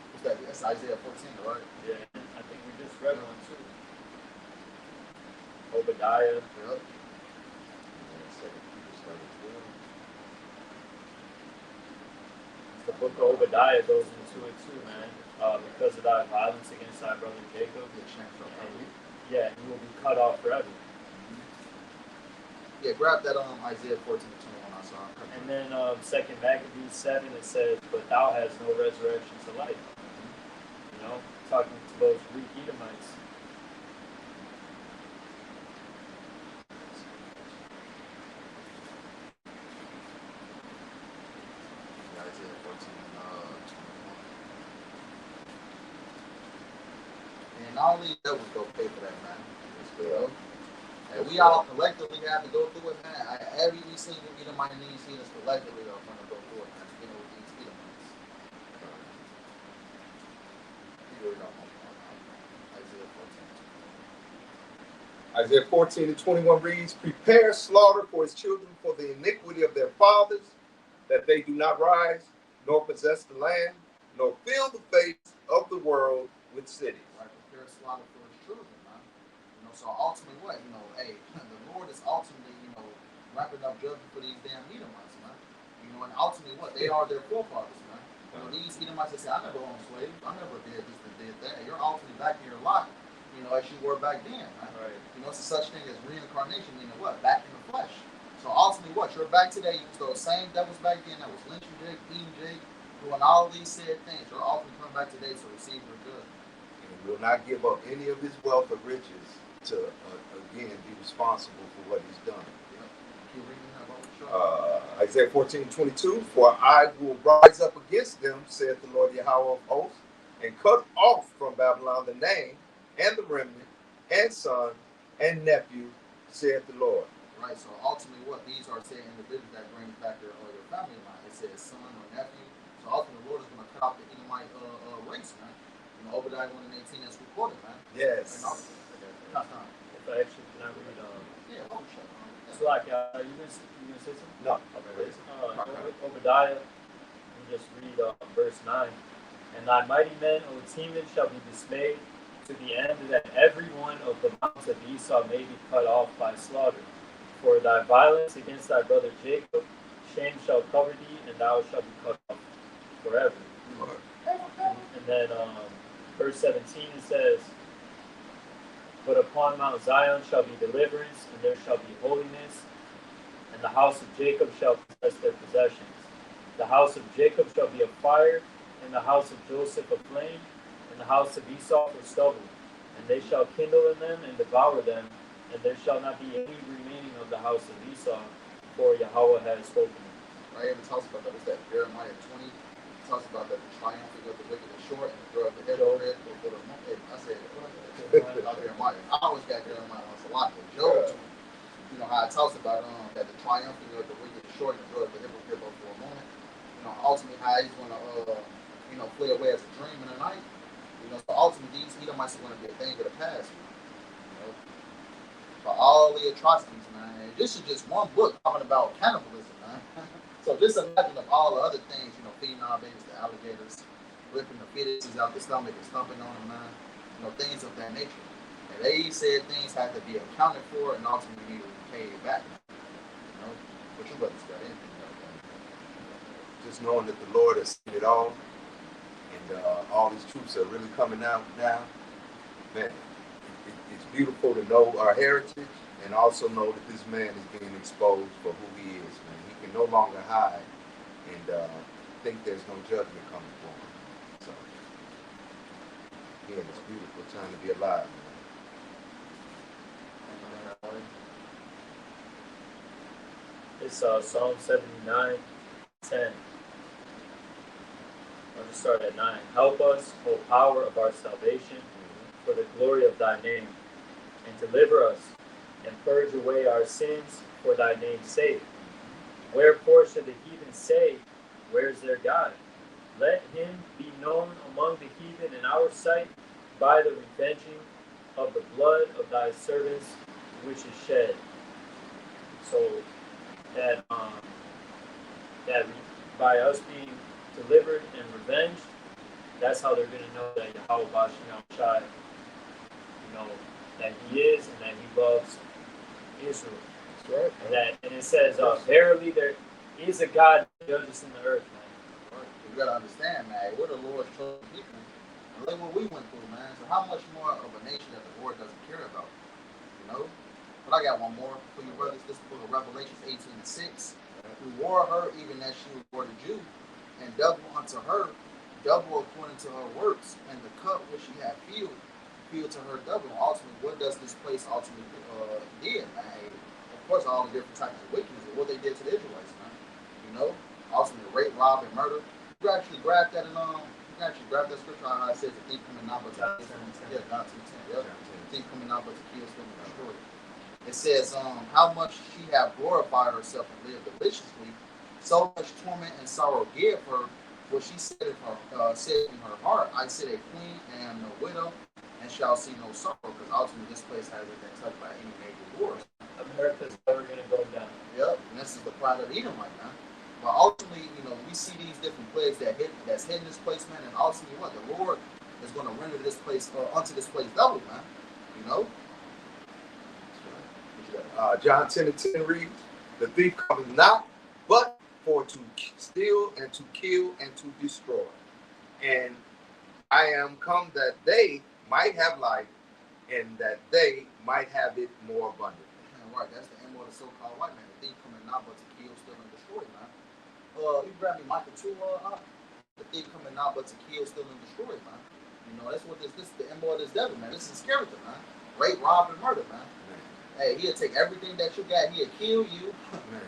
What's that? That's Isaiah 14, right? Yeah, I think we just read one too. Obadiah. Yep. The book of Obadiah goes into it too, man. Because of thy violence against thy brother Jacob, and you will be cut off forever. Yeah, grab that Isaiah 14 to 21. I saw. And then 2 Maccabees 7, it says, "But thou hast no resurrection to life." Talking to those Greek Edomites. Isaiah 14 21. And all these devils go pay for that, man. And we all collectively have to go through it, man. Every single Edomite in these heathens collectively are going to go through it, man. With these Edomites. Isaiah 14 and 21 reads, "Prepare slaughter for his children for the iniquity of their fathers, that they do not rise, nor possess the land, nor fill the face of the world with cities." Right, prepare slaughter for his children, man. So ultimately what? Hey, the Lord is ultimately, wrapping up judgment for these damn Edomites, man. And ultimately what? They are their forefathers, man. These Edomites that say, I never owned slaves, I never did this and did that. You're ultimately back in your lot, as you were back then, man. Right. It's a such thing as reincarnation, meaning what? Back in the flesh. So ultimately what? You're back today, you was those same devils back then that was lynching Jake, eating Jake, doing all these said things. You're ultimately coming back today to receive your good. And he will not give up any of his wealth or riches to, again, be responsible for what he's done. Isaiah 14:22, "For I will rise up against them, saith the Lord Yahweh of hosts, and cut off from Babylon the name, and the remnant, and son, and nephew, saith the Lord." Right, so ultimately what? These are saying individuals that bring back your family line. It says son or nephew. So ultimately the Lord is going to cut off the Edomite race, man. Obadiah 1 and 18 that's recorded, man. Yes. If I actually can I read yeah, sure. So like you gonna say something? No. Okay. Obadiah, we just read verse 9. "And thy mighty men, O Teman, shall be dismayed to the end that every one of the mountains of Esau may be cut off by slaughter. For thy violence against thy brother Jacob, shame shall cover thee, and thou shalt be cut off forever." And then verse 17 it says, "But upon Mount Zion shall be deliverance, and there shall be holiness, and the house of Jacob shall possess their possessions. The house of Jacob shall be a fire, and the house of Joseph a flame, and the house of Esau for stubble. And they shall kindle in them and devour them, and there shall not be any remaining of the house of Esau, for Yahweh has spoken." Right, it talks about that. What's that? Jeremiah 20. It talks about that the triumphing of the wicked is short, and the throw of the head over it before the moment. I said, Jeremiah. I always got Jeremiah once a lot, but Job 20. How it talks about that the triumphing of the wicked is short, and the throw of the hypocrite for a moment. Ultimately how he's going to, flee away as a dream in the night. So ultimately these Edomites are going to be a thing of the past. For all the atrocities, man. And this is just one book talking about cannibalism, man. So just imagine of all the other things, feeding our babies to alligators, ripping the fetuses out the stomach and stomping on them, man. Things of that nature. And they said things had to be accounted for and ultimately need to be paid back. But you brothers got anything like that. Just knowing that the Lord has seen it all, and all these troops are really coming out now, man, it's beautiful to know our heritage and also know that this man is being exposed for who he is, man. He can no longer hide and think there's no judgment coming for him. So, yeah, it's a beautiful time to be alive, man. It's Psalm 79. 10. I'll just start at 9. Help us, O power of our salvation, for the glory of thy name, and deliver us, and purge away our sins for thy name's sake. Wherefore should the heathen say, where is their God? Let him be known among the heathen in our sight by the revenging of the blood of thy servants which is shed. So that by us being delivered and revenged, that's how they're going to know that Yahweh Bashem Shai, that he is and that he loves Israel. That's right. And it says, verily there is a God that judges in the earth, man. You gotta understand, man, we're the Lord's chosen people. And look what we went through, man. So how much more of a nation that the Lord doesn't care about? But I got one more for you brothers. This is the book of Revelations 18:6. Who wore her even as she was born a Jew, and double unto her, double according to her works, and the cup which she had filled to her double. Ultimately, what does this place ultimately did, man? Of course, all the different types of wickedness, what they did to the Israelites, man. Ultimately, rape, rob, and murder. You can actually grab that that scripture how it says the thief coming not but to kill. Yeah, John 2:10. Yep. The thief coming not but to kill, steal, and destroy. It says, how much she have glorified herself and lived deliciously, so much torment and sorrow give her. What she said in her heart, I sit a queen and am no widow, and shall see no sorrow, because ultimately this place hasn't been touched by any major wars. America's never going to go down. Yep, and this is the pride of Edom right now. But ultimately, we see these different plagues that's hitting this place, man, and ultimately what? The Lord is going to render this place, unto this place double, man. John 10:10 reads, the thief cometh not, but for to steal and to kill and to destroy. And I am come that they might have life, and that they might have it more abundantly. Right, that's the end of the so-called white man. The thief coming not but to kill, steal, and destroy, man. You grab me Micah 2, the thief coming not but to kill, steal, and destroy, man. That's what this is the end of this devil, man. This is character, man. Rape, rob, and murder, man. Hey, he'll take everything that you got. He'll kill you,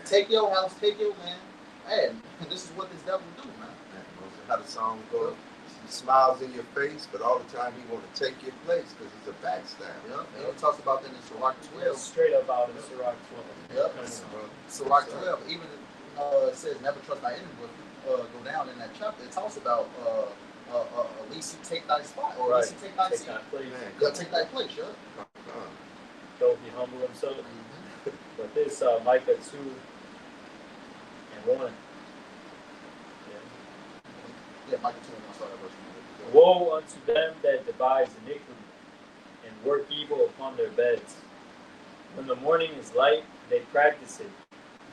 take your house, take your man. Hey, this is what this devil do, man. How the song goes, he smiles in your face, but all the time he want to take your place because he's a backstabber. Yep. And he talks about that in Sirach 12. Straight up out of Sirach 12. Yep. Sirach 12. Even it says never trust thy enemy. But if you go down in that chapter, it talks about at least he take thy spot, or at least he take thy seat. Yeah, take thy place, yeah. Don't be humble himself. Mm-hmm. But this Micah 2 and 1. Yeah, Micah 2 and 1 started verse 1. Woe unto them that devise iniquity and work evil upon their beds. When the morning is light, they practice it,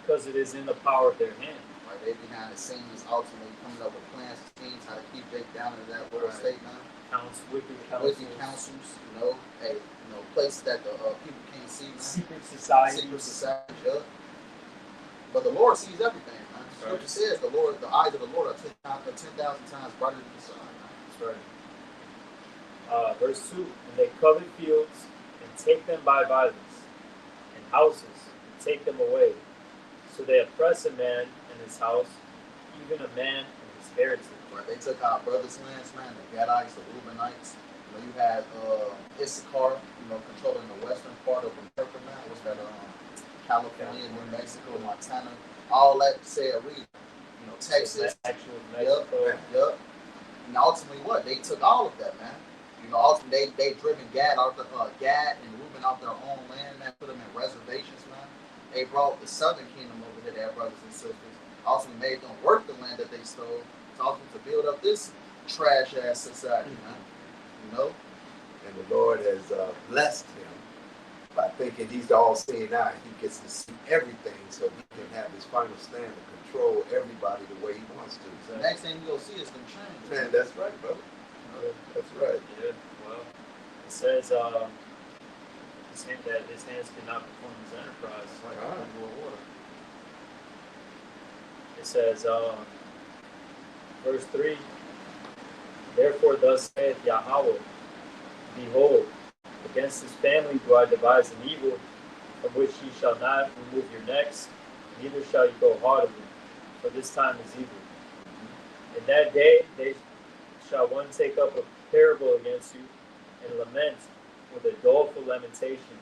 because it is in the power of their hand. Right, they behind the scenes, ultimately coming up with plans and schemes how to keep Jake down into that little state, man. Wicked councils, places that the people can't see, man. Secret society, yeah. But the Lord sees everything, man. Scripture says the eyes of the Lord are 10,000 times brighter than the sun, man. That's right. Verse 2, and they covet fields and take them by violence, and houses and take them away. So they oppress a man in his house, even a man in his heritage. Right, they took our brothers' lands, man, the Gadites, the Reubenites. You had Issachar, controlling the western part of America, man. What's that? California, New Mexico, Montana, all that said region. Texas. Yep. And ultimately, what? They took all of that, man. Ultimately, they driven Gad Gad and Reuben out their own land, man. Put them in reservations, man. They brought the southern kingdom over here, their brothers and sisters. Ultimately, made them work the land that they stole. To build up this trash ass society, man. And the Lord has blessed him by thinking he's the all-seeing eye. He gets to see everything, so he can have his final stand to control everybody the way he wants to. The next thing you'll see is them change. Man, that's right, brother. That's right. Yeah. Well, it says that his hands cannot perform his enterprise. Like water. It says. Verse 3, therefore thus saith Yahweh, behold, against this family do I devise an evil, from which ye shall not remove your necks, neither shall ye go haughtily. for this time is evil. In that day they shall one take up a parable against you, and lament with a doleful lamentation,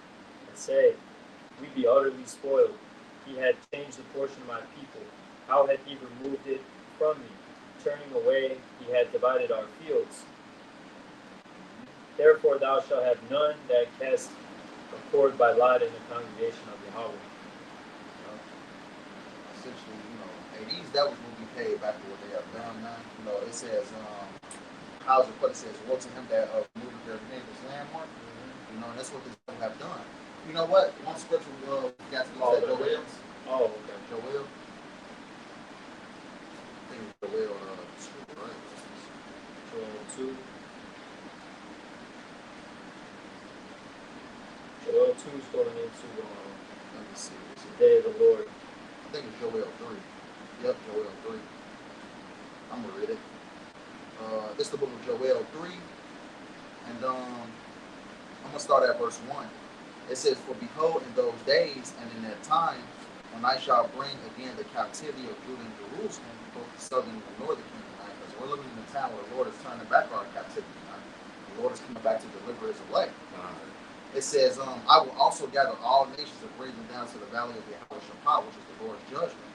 and say, we be utterly spoiled. He had changed the portion of my people. How had he removed it from me? Turning away, he had divided our fields. Therefore thou shalt have none that cast a cord by lot in the congregation of Yahweh. Essentially, hey, these devils will be paid back for what they have done, man. It says, how's it? What it says? Woe to him that removed their neighbor's landmark. And that's what these devils have done. You know what? One scripture we got to go to Joel. Oh, okay. Joel. I think it's Joel 2, right? Joel 2. Joel 2 is going into Let me see. the day of the Lord. I think it's Joel 3. Yep, Joel 3. I'm gonna read it. This is the book of Joel 3, and I'm gonna start at verse 1. It says, "For behold, in those days and in that time, when I shall bring again the captivity of Judah and Jerusalem, both the southern and the northern kingdom," right? Because we're living in a time where the Lord is turning back our captivity. Right? The Lord is coming back to deliver His elect. It says, "I will also gather all nations and bring them down to the valley of Yahweh Shaphat, which is the Lord's judgment.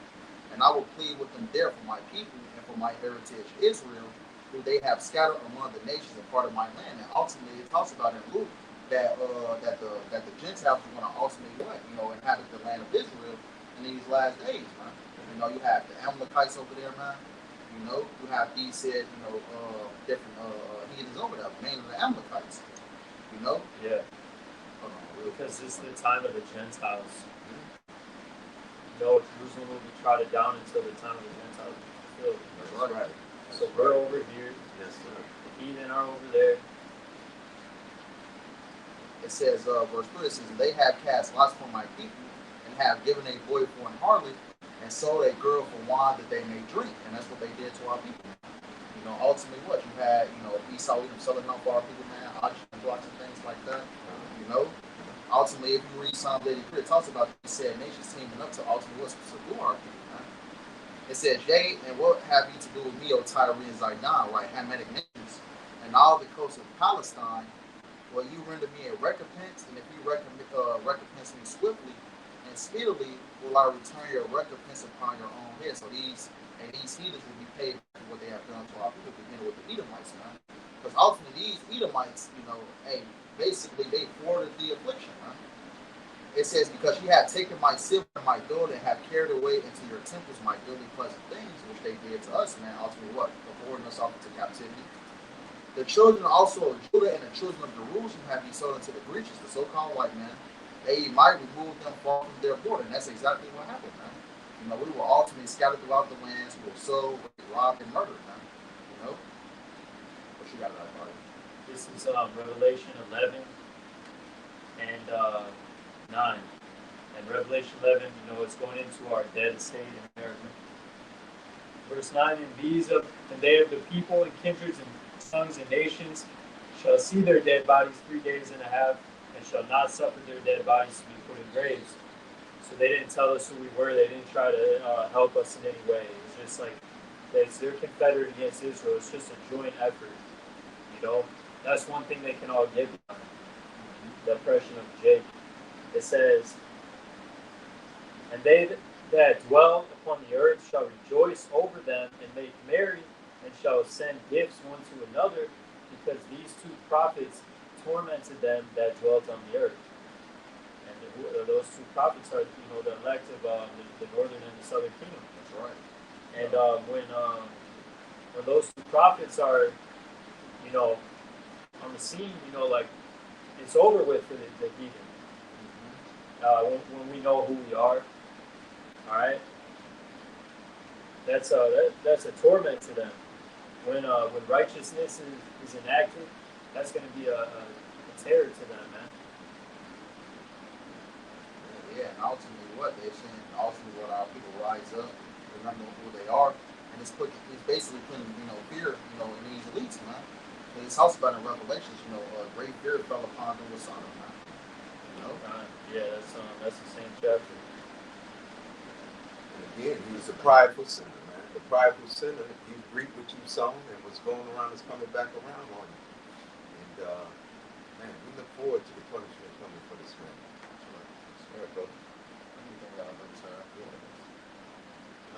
And I will plead with them there for my people and for my heritage Israel, who they have scattered among the nations and part of my land." And ultimately, it talks about in Luke that the Gentiles are going to ultimately inhabit the land of Israel in these last days, man. You have the Amalekites over there, man. You have these said, different heathens over there, mainly the Amalekites. Yeah. Hold on, Because this is the time of the Gentiles. Jerusalem will be trodden down until the time of the Gentiles is fulfilled. That's right. So we're over here. Yes, sir. The heathen are over there. It says, verse 3, it says, "They have cast lots for my people, and have given a boy for an harlot, and sold a girl for wine that they may drink." And that's what they did to our people. Ultimately, what you had, Esau selling out for our people, man, auction blocks and things like that. Ultimately, if you read Psalm 83, it talks about these said nations teaming up to ultimately what's to subdue our people, man. It says, "Yea, and what have you to do with me, O Tyre and Zidon, right, Hamitic nations, and all the coasts of Palestine? Will you render me a recompense? And if you recompense me swiftly and speedily, will I return your recompense upon your own head?" So these heathens will be paid for what they have done to our people, beginning with the Edomites, man. Because ultimately, these Edomites, basically they thwarted the affliction, man. It says, "Because you have taken my silver and my gold and have carried away into your temples my goodly pleasant things," which they did to us, man. Ultimately, what? Affording us off into captivity. "The children also of Judah and the children of Jerusalem have been sold into the Grecians," the so-called white man. "They might remove them far from their border." And that's exactly what happened, man. We were ultimately scattered throughout the lands. We were sold, robbed, and murdered, man. What you got about it? This is Revelation 11 and 9. And Revelation 11, it's going into our dead estate in America. Verse 9, "And they of the people and kindreds and tongues and nations shall see their dead bodies 3 days and a half, and shall not suffer their dead bodies to be put in graves." So they didn't tell us who we were. They didn't try to help us in any way. It's just like they're confederate against Israel. It's just a joint effort. That's one thing they can all get behind. The oppression of Jacob. It says, "And they that dwell upon the earth shall rejoice over them and make merry, and shall send gifts one to another, because these two prophets tormented them that dwelt on the earth." And those two prophets are, the elect of the northern and the southern kingdom. That's right. And when those two prophets are, on the scene, it's over with for the heathen. When we know who we are, all right, that's a torment to them. When righteousness is enacted, that's going to be a terror to them, man. Yeah, and ultimately what they're saying, ultimately what our people rise up, remember who they are, and it's basically putting fear in these elites, man. And it's also about in Revelations, great fear fell upon them with Sodom, man. Yeah, that's the same chapter. Again, he was a prideful sinner, man. The prideful sinner, he reaped what you sown, and what's going around is coming back around on you. And man, we look forward to the punishment coming for this man. All right, brother.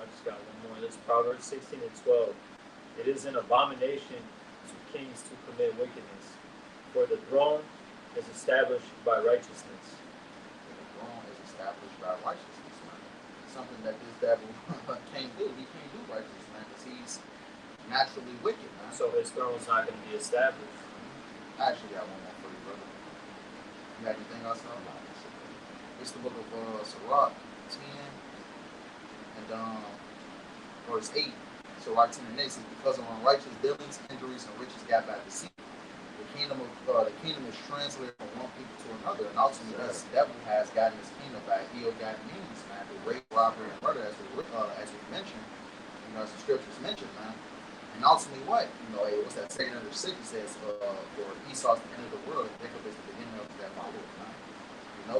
I just got one more. This Proverbs 16 and 12. It is an abomination to kings to commit wickedness, for the throne is established by righteousness. The throne is established by righteousness, man. Something that this devil can't do. He can't do righteousness, man, because he's naturally wicked, man. So his throne's not going to be established. I actually got one more for you, brother. You got anything else on that? It's the book of Sirach 10 and verse 8. Sirach 10 and 8 says, because of unrighteous dealings, injuries, and riches got by deceit, the kingdom is translated from one people to another, and ultimately this devil has gotten his kingdom by ill-gotten means, man. The rape, robbery, and murder, as we mentioned, as the scriptures mentioned, man. And ultimately, what? What's that saying under 6? It says, for Esau's the end of the world, and Jacob is the beginning of that follow, man.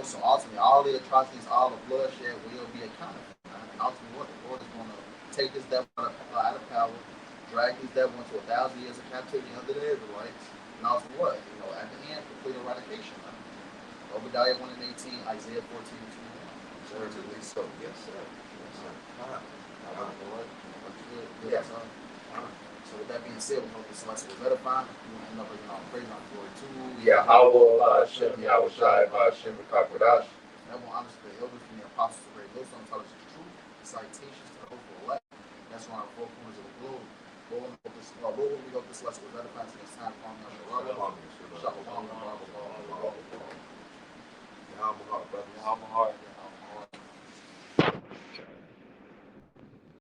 So ultimately, all the atrocities, all the bloodshed will be accounted for, man. And ultimately, what? The Lord is going to take this devil out of power, drag this devil into 1,000 years of captivity under the Israelites, and ultimately, what? At the end, complete eradication, man. Obadiah 1 and 18, Isaiah 14 and 21. Certainly so. Yes, sir. Yes, sir. Yeah. So with that being said, we hope this lesson was edifying. We want to end up bringing all praise and glory to Yahweh, Hashem, Yahweh Shai, Hashem, Kakwadash. that will honor the elders from the apostles of great wisdom, tell us the truth, citations to the hopeful elect. That's why our four corners of the globe. Lord, we hope this lesson was edifying to this time.